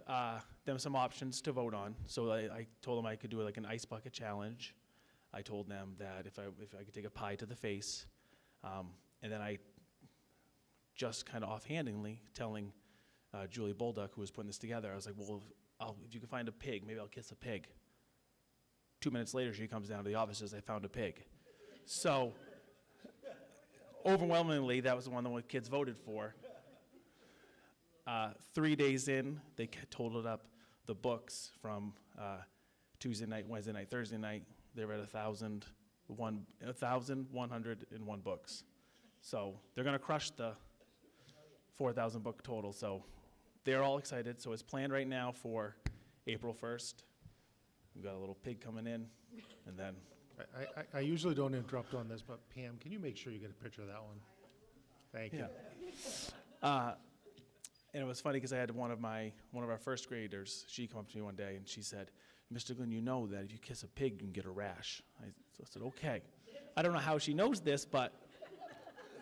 them some options to vote on. So I told them I could do like an ice bucket challenge. I told them that if I could take a pie to the face, and then I just kind of offhandedly telling Julie Bolduck, who was putting this together, I was like, well, if you can find a pig, maybe I'll kiss a pig. 2 minutes later, she comes down to the office and says, I found a pig. So overwhelmingly, that was the one the kids voted for. 3 days in, they totaled up the books from Tuesday night, Wednesday night, Thursday night. They read 1,101 books. So they're going to crush the 4,000 book total. So they're all excited. So it's planned right now for April 1st. We've got a little pig coming in, and then. I usually don't interrupt on this, but Pam, can you make sure you get a picture of that one? Thank you. And it was funny because I had one of our first graders, she came up to me one day and she said, Mr. Glenn, you know that if you kiss a pig, you can get a rash. I said, okay. I don't know how she knows this, but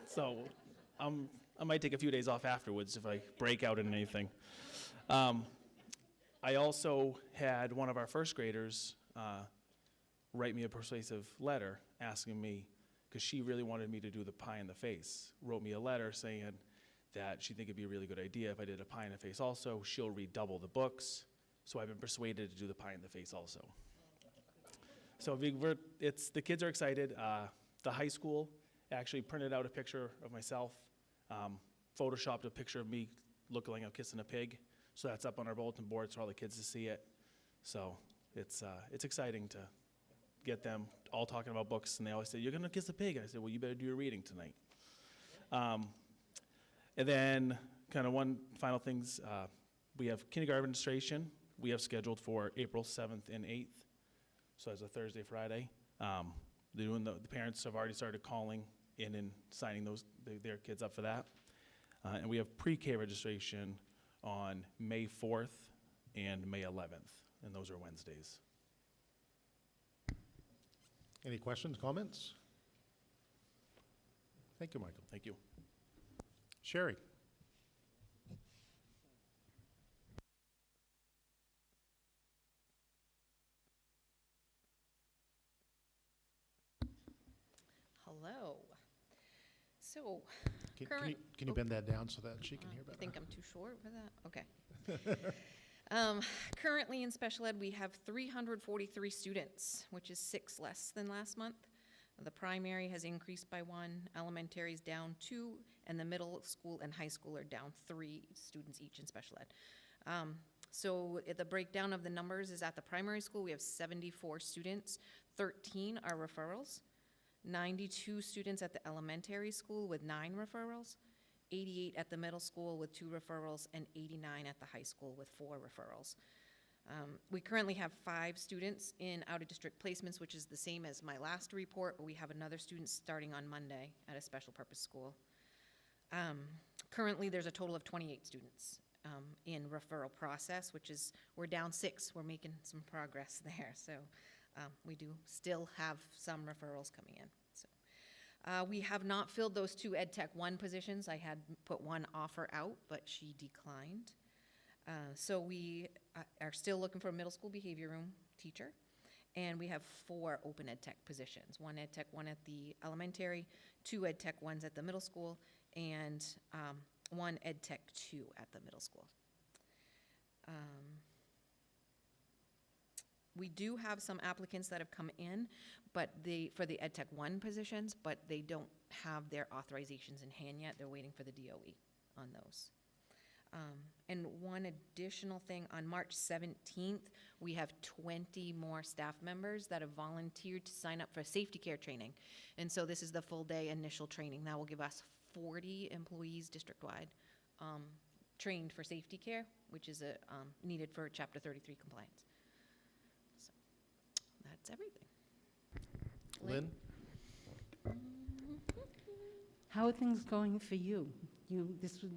so I might take a few days off afterwards if I break out in anything. I also had one of our first graders write me a persuasive letter asking me, because she really wanted me to do the pie in the face, wrote me a letter saying that she'd think it'd be a really good idea if I did a pie in the face also. She'll read double the books. So I've been persuaded to do the pie in the face also. So the kids are excited. The high school actually printed out a picture of myself, photoshopped a picture of me looking like I'm kissing a pig. So that's up on our bulletin board for all the kids to see it. So it's exciting to get them all talking about books, and they always say, you're gonna kiss a pig. And I said, well, you better do your reading tonight. And then kind of one final things, we have kindergarten registration. We have scheduled for April 7th and 8th. So that's a Thursday, Friday. The parents have already started calling in and signing their kids up for that. And we have pre-K registration on May 4th and May 11th, and those are Wednesdays. Any questions, comments? Thank you, Michael. Thank you. Sherry? Hello. So, Can you bend that down so that she can hear I better? think I'm too short for that. Okay. Currently in special ed, we have 343 students, which is 6 less than last month. The primary has increased by 1, elementary is down 2, and the middle school and high school are down 3 students each in special ed. So the breakdown of the numbers is at the primary school, we have 74 students, 13 are referrals, 92 students at the elementary school with 9 referrals, 88 at the middle school with 2 referrals, and 89 at the high school with 4 referrals. We currently have 5 students in out-of-district placements, which is the same as my last report, but we have another student starting on Monday at a special purpose school. Currently, there's a total of 28 students in referral process, which is, we're down 6. We're making some progress there. So we do still have some referrals coming in. So we have not filled those 2 Ed Tech 1 positions. I had put 1 offer out, but she declined. So we are still looking for a middle school behavior room teacher, and we have 4 open Ed Tech positions, 1 Ed Tech 1 at the elementary, 2 Ed Tech 1s at the middle school, and 1 Ed Tech 2 at the middle school. We do have some applicants that have come in, but for the Ed Tech 1 positions, but they don't have their authorizations in hand yet. They're waiting for the DOE on those. And one additional thing, on March 17th, we have 20 more staff members that have volunteered to sign up for safety care training. And so this is the full day initial training. That will give us 40 employees district-wide trained for safety care, which is needed for Chapter 33 compliance. So that's everything. Lynn? How are things going for you?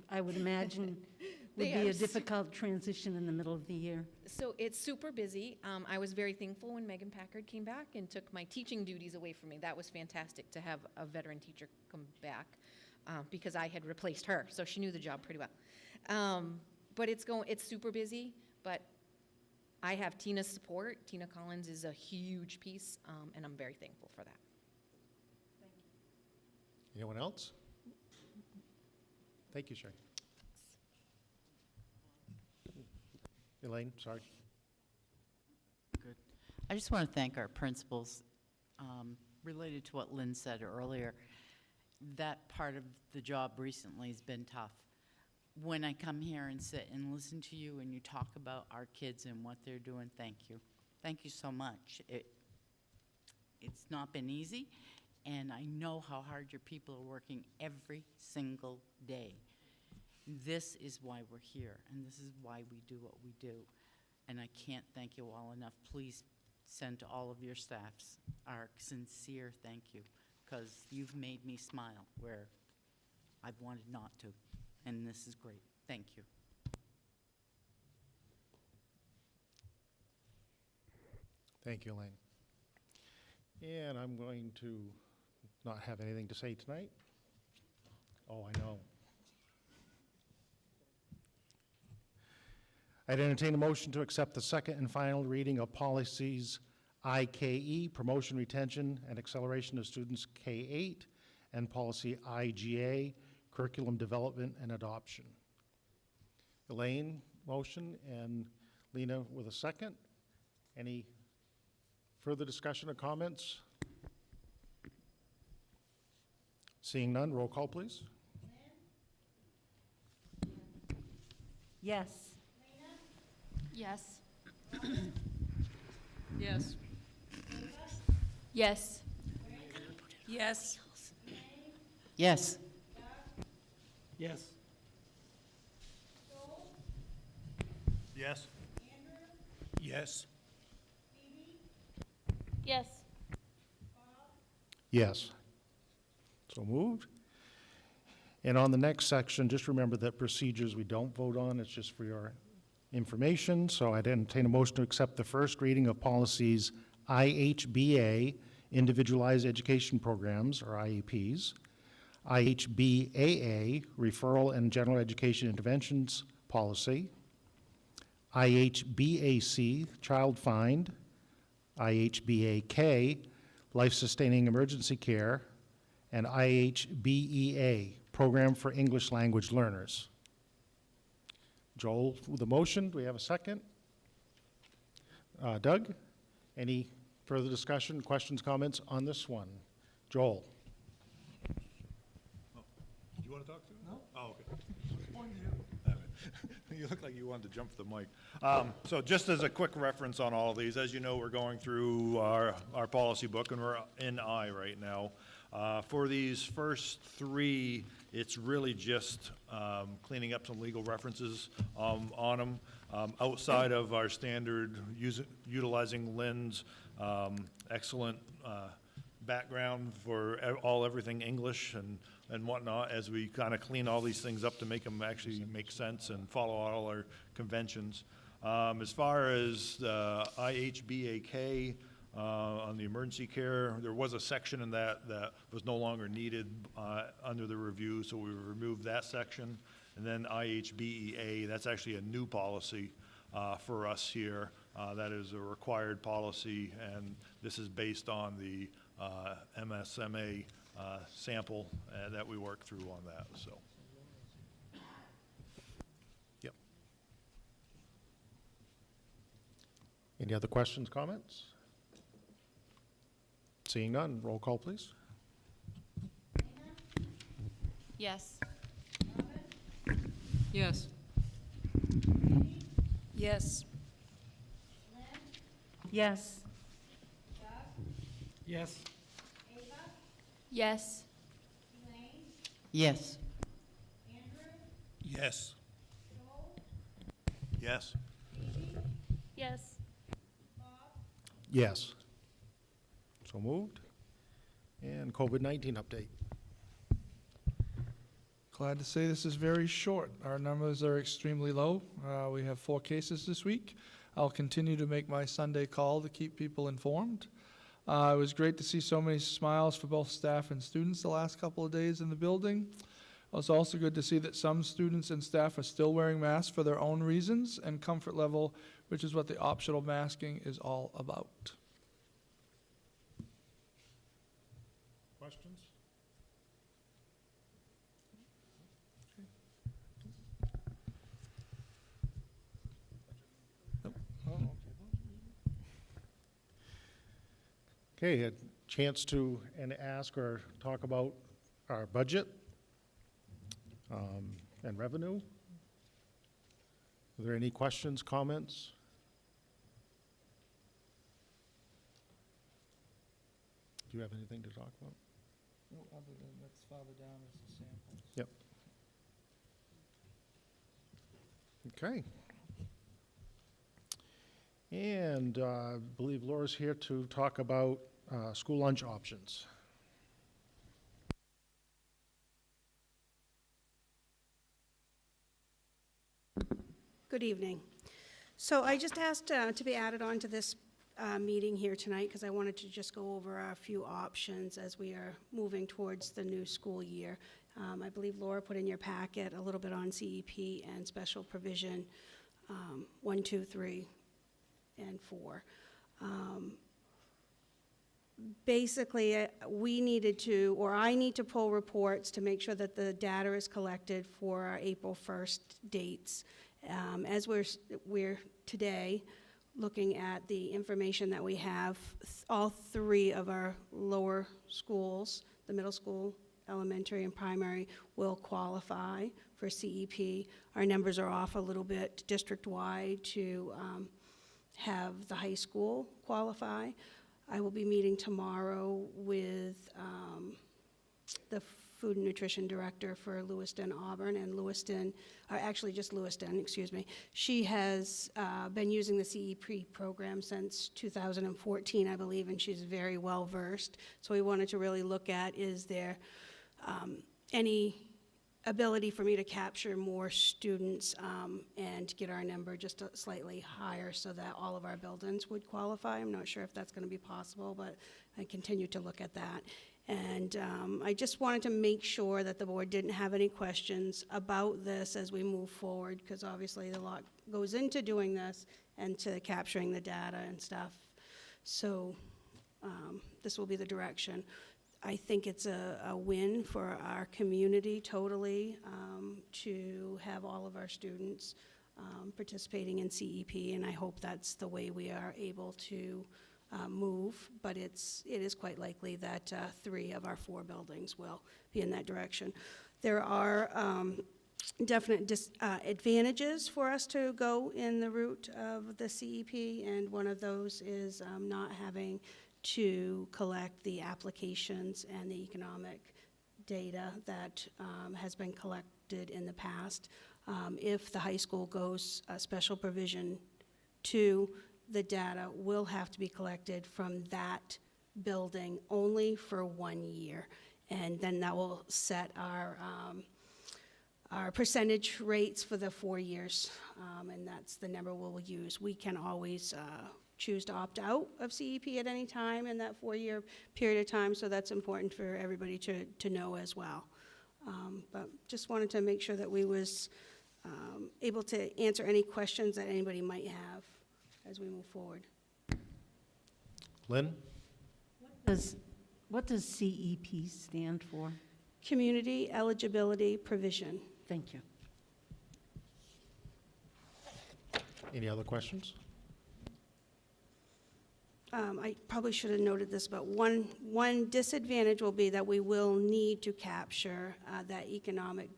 I would imagine, would They be are a difficult transition in the middle of the year. So it's super busy. I was very thankful when Megan Packard came back and took my teaching duties away from me. That was fantastic to have a veteran teacher come back because I had replaced her, so she knew the job pretty well. But it's super busy, but I have Tina's support. Tina Collins is a huge piece, and I'm very thankful for that. Anyone else? Thank you, Sherry. Elaine, sorry. Good. I just want to thank our principals. Related to what Lynn said earlier, that part of the job recently has been tough. When I come here and sit and listen to you and you talk about our kids and what they're doing, thank you. Thank you so much. It's not been easy, and I know how hard your people are working every single day. This is why we're here, and this is why we do what we do. And I can't thank you all enough. Please send to all of your staffs our sincere thank you, because you've made me smile where I've wanted not to, and this is great. Thank you. Thank you, Elaine. And I'm going to not have anything to say tonight. Oh, I know. I'd entertain a motion to accept the second and final reading of policies IKE, promotion, retention, and acceleration of students K-8, and policy IGA, curriculum development and adoption. Elaine, motion, and Lena with a second. Any further discussion or comments? Seeing none, roll call, please. Yes. Yes. Yes. Yes. Yes. Yes. Yes. Yes. Yes. Yes. Yes. So moved. And on the next section, just remember that procedures we don't vote on, it's just for your information. So I'd entertain a motion to accept the first reading of policies IHBA, Individualized Education Programs, or IEPs, IHBAA, Referral and General Education Interventions Policy, IHBAC, Child Find, IHBAK, Life-Sustaining Emergency Care, and IHBEA, Program for English Language Learners. Joel, with the motion, do we have a second? Doug, any further discussion, questions, comments on this one? Joel? Do you want to talk to him? No. Oh, okay. You look like you wanted to jump the mic. So just as a quick reference on all of these, as you know, we're going through our policy book, and we're in I right now. For these first three, it's really just cleaning up some legal references on them. Outside of our standard utilizing Lynn's excellent background for everything English and whatnot, as we kind of clean all these things up to make them actually make sense and follow all our conventions. As far as IHBAK, on the emergency care, there was a section in that was no longer needed under the review, so we removed that section. And then IHBEA, that's actually a new policy for us here. That is a required policy, and this is based on the MSMA sample that we worked through on that, so. Yep. Any other questions, comments? Seeing none, roll call, please. Yes. Yes. Yes. Yes. Yes. Yes. Yes. Yes. Yes. Yes. Yes. So moved. And COVID-19 update. Glad to say this is very short. Our numbers are extremely low. We have 4 cases this week. I'll continue to make my Sunday call to keep people informed. It was great to see so many smiles for both staff and students the last couple of days in the building. It was also good to see that some students and staff are still wearing masks for their own reasons and comfort level, which is what the optional masking is all about. Questions? Okay, a chance to ask or talk about our budget and revenue. Are there any questions, comments? Do you have anything to talk about? No, other than that's farther down as the samples. Yep. Okay. And I believe Laura's here to talk about school lunch options. Good evening. So I just asked to be added on to this meeting here tonight because I wanted to just go over a few options as we are moving towards the new school year. I believe Laura put in your packet a little bit on CEP and special provision 1, 2, 3, and 4. Basically, we needed to, or I need to pull reports to make sure that the data is collected for our April 1st dates. As we're today looking at the information that we have, all 3 of our lower schools, the middle school, elementary, and primary, will qualify for CEP. Our numbers are off a little bit district-wide to have the high school qualify. I will be meeting tomorrow with the Food and Nutrition Director for Lewiston Auburn, and Lewiston, or actually just Lewiston, excuse me. She has been using the CEP program since 2014, I believe, and she's very well versed. So we wanted to really look at, is there any ability for me to capture more students and get our number just slightly higher so that all of our buildings would qualify. I'm not sure if that's going to be possible, but I continue to look at that. And I just wanted to make sure that the board didn't have any questions about this as we move forward, because obviously a lot goes into doing this and to capturing the data and stuff. So this will be the direction. I think it's a win for our community totally to have all of our students participating in CEP, and I hope that's the way we are able to move, but it is quite likely that 3 of our 4 buildings will be in that direction. There are definite advantages for us to go in the route of the CEP, and one of those is not having to collect the applications and the economic data that has been collected in the past. If the high school goes special provision 2, the data will have to be collected from that building only for 1 year. And then that will set our percentage rates for the 4 years, and that's the number we'll use. We can always choose to opt out of CEP at any time in that 4-year period of time, so that's important for everybody to know as well. But just wanted to make sure that we was able to answer any questions that anybody might have as we move forward. Lynn? What does CEP stand for? Community Eligibility Provision. Thank you. Any other questions? I probably should have noted this, but one disadvantage will be that we will need to capture that economic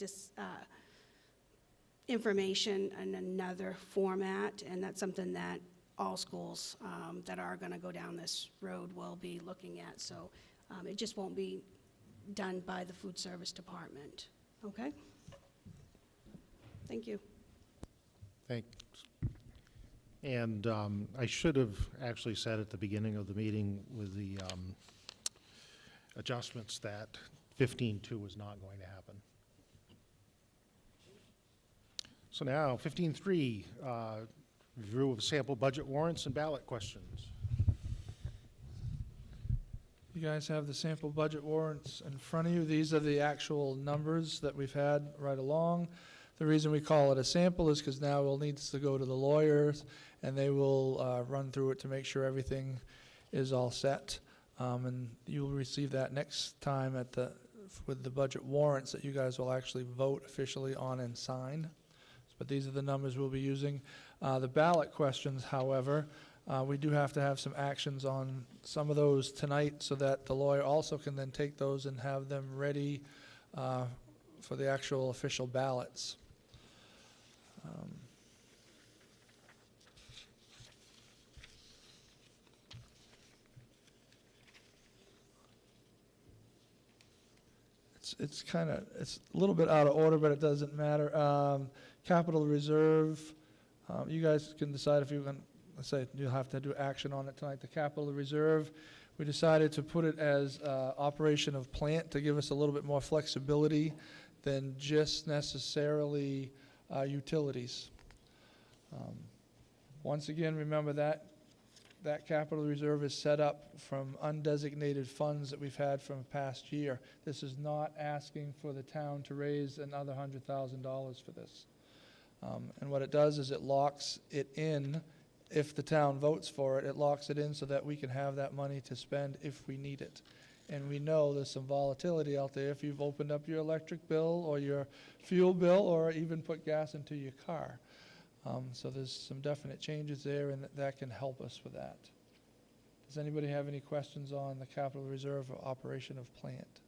information in another format, and that's something that all schools that are going to go down this road will be looking at. So it just won't be done by the food service department. Okay? Thank you. Thanks. And I should have actually said at the beginning of the meeting with the adjustments that 15.2 was not going to happen. So now, 15.3, review of sample budget warrants and ballot questions. You guys have the sample budget warrants in front of you. These are the actual numbers that we've had right along. The reason we call it a sample is because now we'll need to go to the lawyers, and they will run through it to make sure everything is all set. And you'll receive that next time with the budget warrants that you guys will actually vote officially on and sign. But these are the numbers we'll be using. The ballot questions, however, we do have to have some actions on some of those tonight so that the lawyer also can then take those and have them ready for the actual official ballots. It's a little bit out of order, but it doesn't matter. Capital reserve, you guys can decide if you can, let's say you'll have to do action on it tonight. The capital reserve, we decided to put it as operation of plant to give us a little bit more flexibility than just necessarily utilities. Once again, remember that capital reserve is set up from undesignated funds that we've had from past year. This is not asking for the town to raise another $100,000 for this. And what it does is it locks it in. If the town votes for it, it locks it in so that we can have that money to spend if we need it. And we know there's some volatility out there if you've opened up your electric bill or your fuel bill or even put gas into your car. So there's some definite changes there, and that can help us with that. Does anybody have any questions on the capital reserve or operation of plant?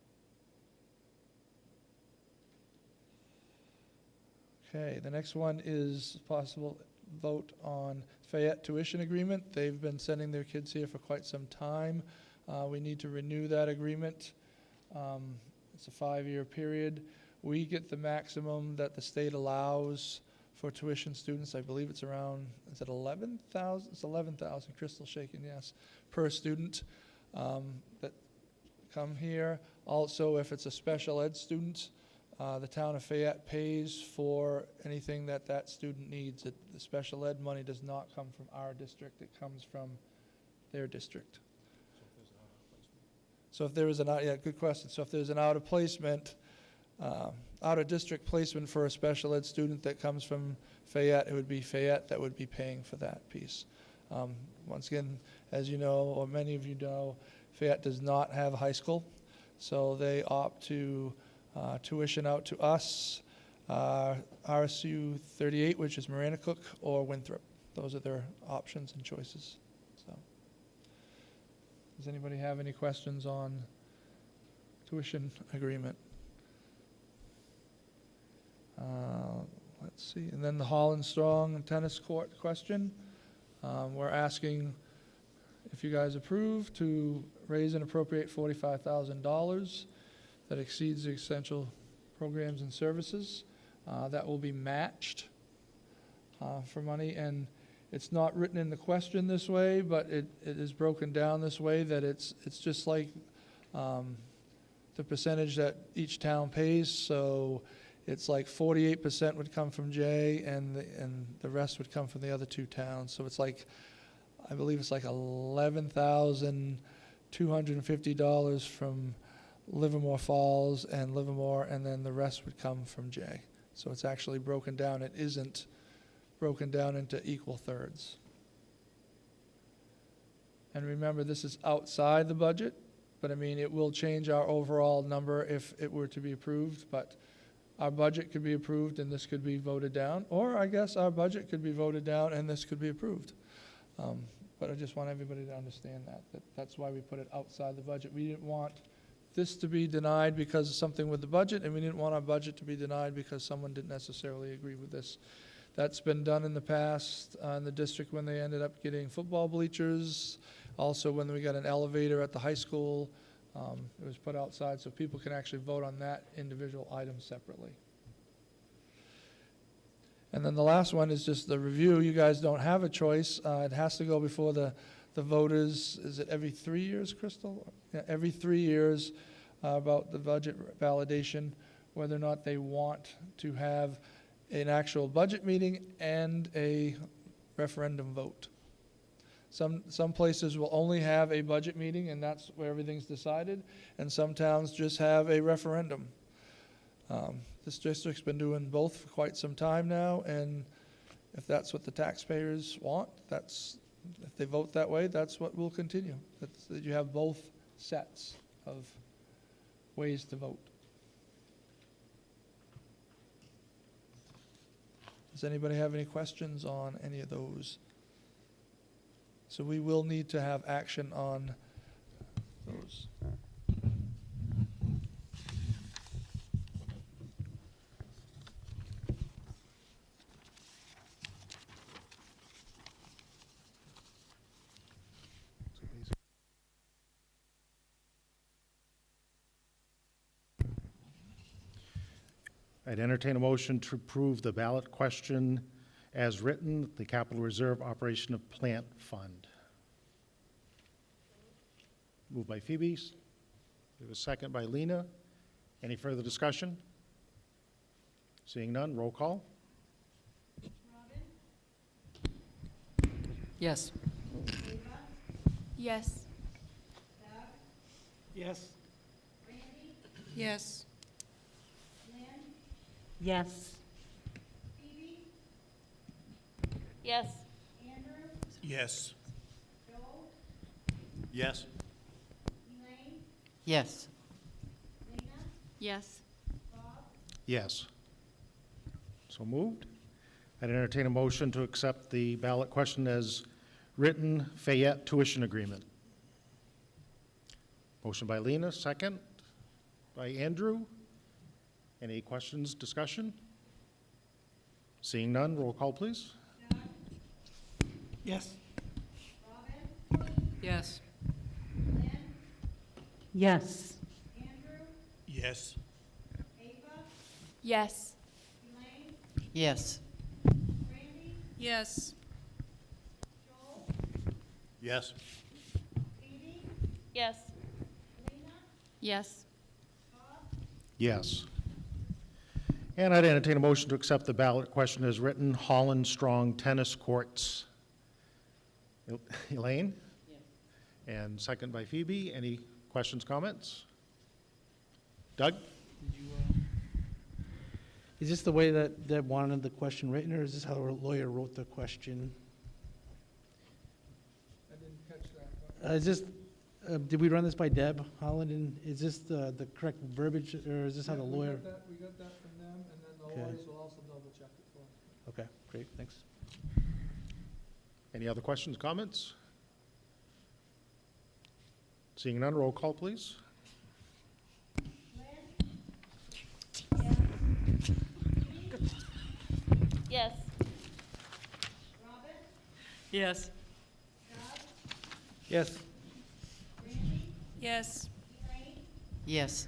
Okay, the next one is possible vote on Fayette tuition agreement. They've been sending their kids here for quite some time. We need to renew that agreement. It's a 5-year period. We get the maximum that the state allows for tuition students. I believe it's around, is it 11,000? It's 11,000, Crystal shaking, yes, per student that come here. Also, if it's a special ed student, The town of Fayette pays for anything that that student needs. The special ed money does not come from our district, it comes from their district. So if there is good question. So if there's an out of district placement for a special ed student that comes from Fayette, it would be Fayette that would be paying for that piece. Once again, as you know, or many of you know, Fayette does not have a high school, so they opt to tuition out to us, RSU38, which is Maranacook, or Winthrop. Those are their options and choices. So, does anybody have any questions on tuition agreement? Let's see, and then the Holland Strong tennis court question. We're asking if you guys approve to raise and appropriate $45,000 that exceeds the essential programs and services. That will be matched for money, and it's not written in the question this way, but it is broken down this way that it's just like the percentage that each town pays. So it's like 48% would come from Jay, and the rest would come from the other two towns. So it's like, I believe it's like $11,250 from Livermore Falls and Livermore, and then the rest would come from Jay. So it's actually broken down. It isn't broken down into equal thirds. And remember, this is outside the budget, but I mean, it will change our overall number if it were to be approved, but our budget could be approved and this could be voted down, or I guess our budget could be voted down and this could be approved. But I just want everybody to understand that's why we put it outside the budget. We didn't want this to be denied because of something with the budget, and we didn't want our budget to be denied because someone didn't necessarily agree with this. That's been done in the past in the district when they ended up getting football bleachers. Also, when we got an elevator at the high school, it was put outside so people can actually vote on that individual item separately. And then the last one is just the review. You guys don't have a choice. It has to go before the voters. Is it every 3 years, Crystal? Yeah, every 3 years about the budget validation, whether or not they want to have an actual budget meeting and a referendum vote. Some places will only have a budget meeting and that's where everything's decided, and some towns just have a referendum. This district's been doing both for quite some time now, and if that's what the taxpayers want, if they vote that way, that's what will continue. That you have both sets of ways to vote. Does anybody have any questions on any of those? So we will need to have action on those. I'd entertain a motion to approve the ballot question as written, the Capital Reserve Operation of Plant Fund. Moved by Phoebe. There was a second by Lena. Any further discussion? Seeing none, roll call. Yes. Yes. Yes. Yes. Yes. Yes. Yes. Yes. Yes. Yes. Yes. So moved. I'd entertain a motion to accept the ballot question as written, Fayette tuition agreement. Motion by Lena, second by Andrew. Any questions, discussion? Seeing none, roll call, please. Yes. Yes. Yes. Yes. Yes. Yes. Yes. Yes. Yes. Yes. Yes. And I'd entertain a motion to accept the ballot question as written, Holland Strong Tennis Courts. Elaine? Yes. And second by Phoebe. Any questions, comments? Doug? Is this the way that Deb wanted the question written, or is this how our lawyer wrote the question? I didn't catch that. Is this, did we run this by Deb Holland, and is this the correct verbiage, or is this how the lawyer? We got that from them, and then the Okay. lawyers will also double check it for us. Okay, great, thanks. Any other questions, comments? Seeing none, roll call, please. Yes. Yes. Yes. Yes. Yes.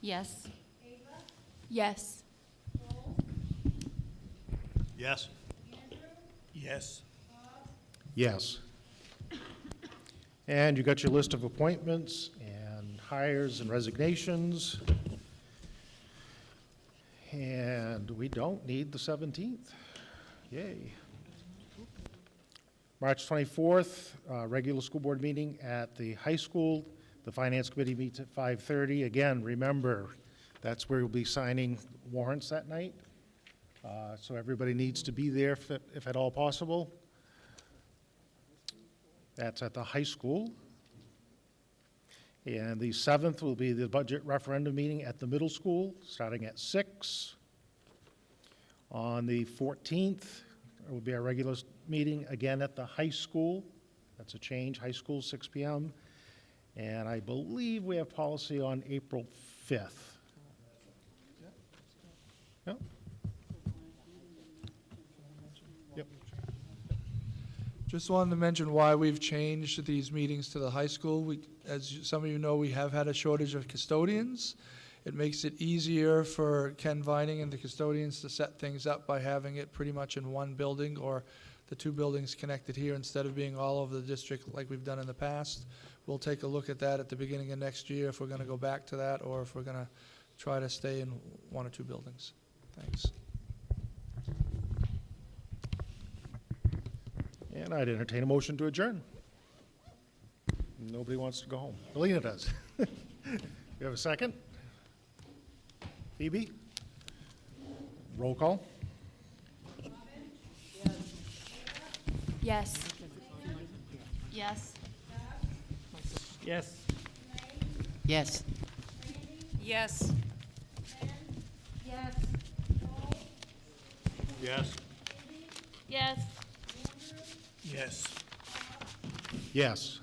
Yes. Yes. Yes. Yes. Yes. And you got your list of appointments and hires and resignations. And we don't need the 17th. Yay. March 24th, regular school board meeting at the high school. The Finance Committee meets at 5:30. Again, remember, that's where we'll be signing warrants that night. So everybody needs to be there if at all possible. That's at the high school. And the 7th will be the budget referendum meeting at the middle school, starting at 6. On the 14th, there will be our regular meeting again at the high school. That's a change, high school, 6 p.m. And I believe we have policy on April 5th. Yep. Yep. Just wanted to mention why we've changed these meetings to the high school. As some of you know, we have had a shortage of custodians. It makes it easier for Ken Vining and the custodians to set things up by having it pretty much in one building, or the two buildings connected here instead of being all over the district like we've done in the past. We'll take a look at that at the beginning of next year if we're going to go back to that, or if we're going to try to stay in one or two buildings. Thanks. And I'd entertain a motion to adjourn. Nobody wants to go home. Alina does. You have a second? Phoebe? Roll call? Yes. Yes. Yes. Yes. Yes. Yes. Yes. Yes. Yes. Yes.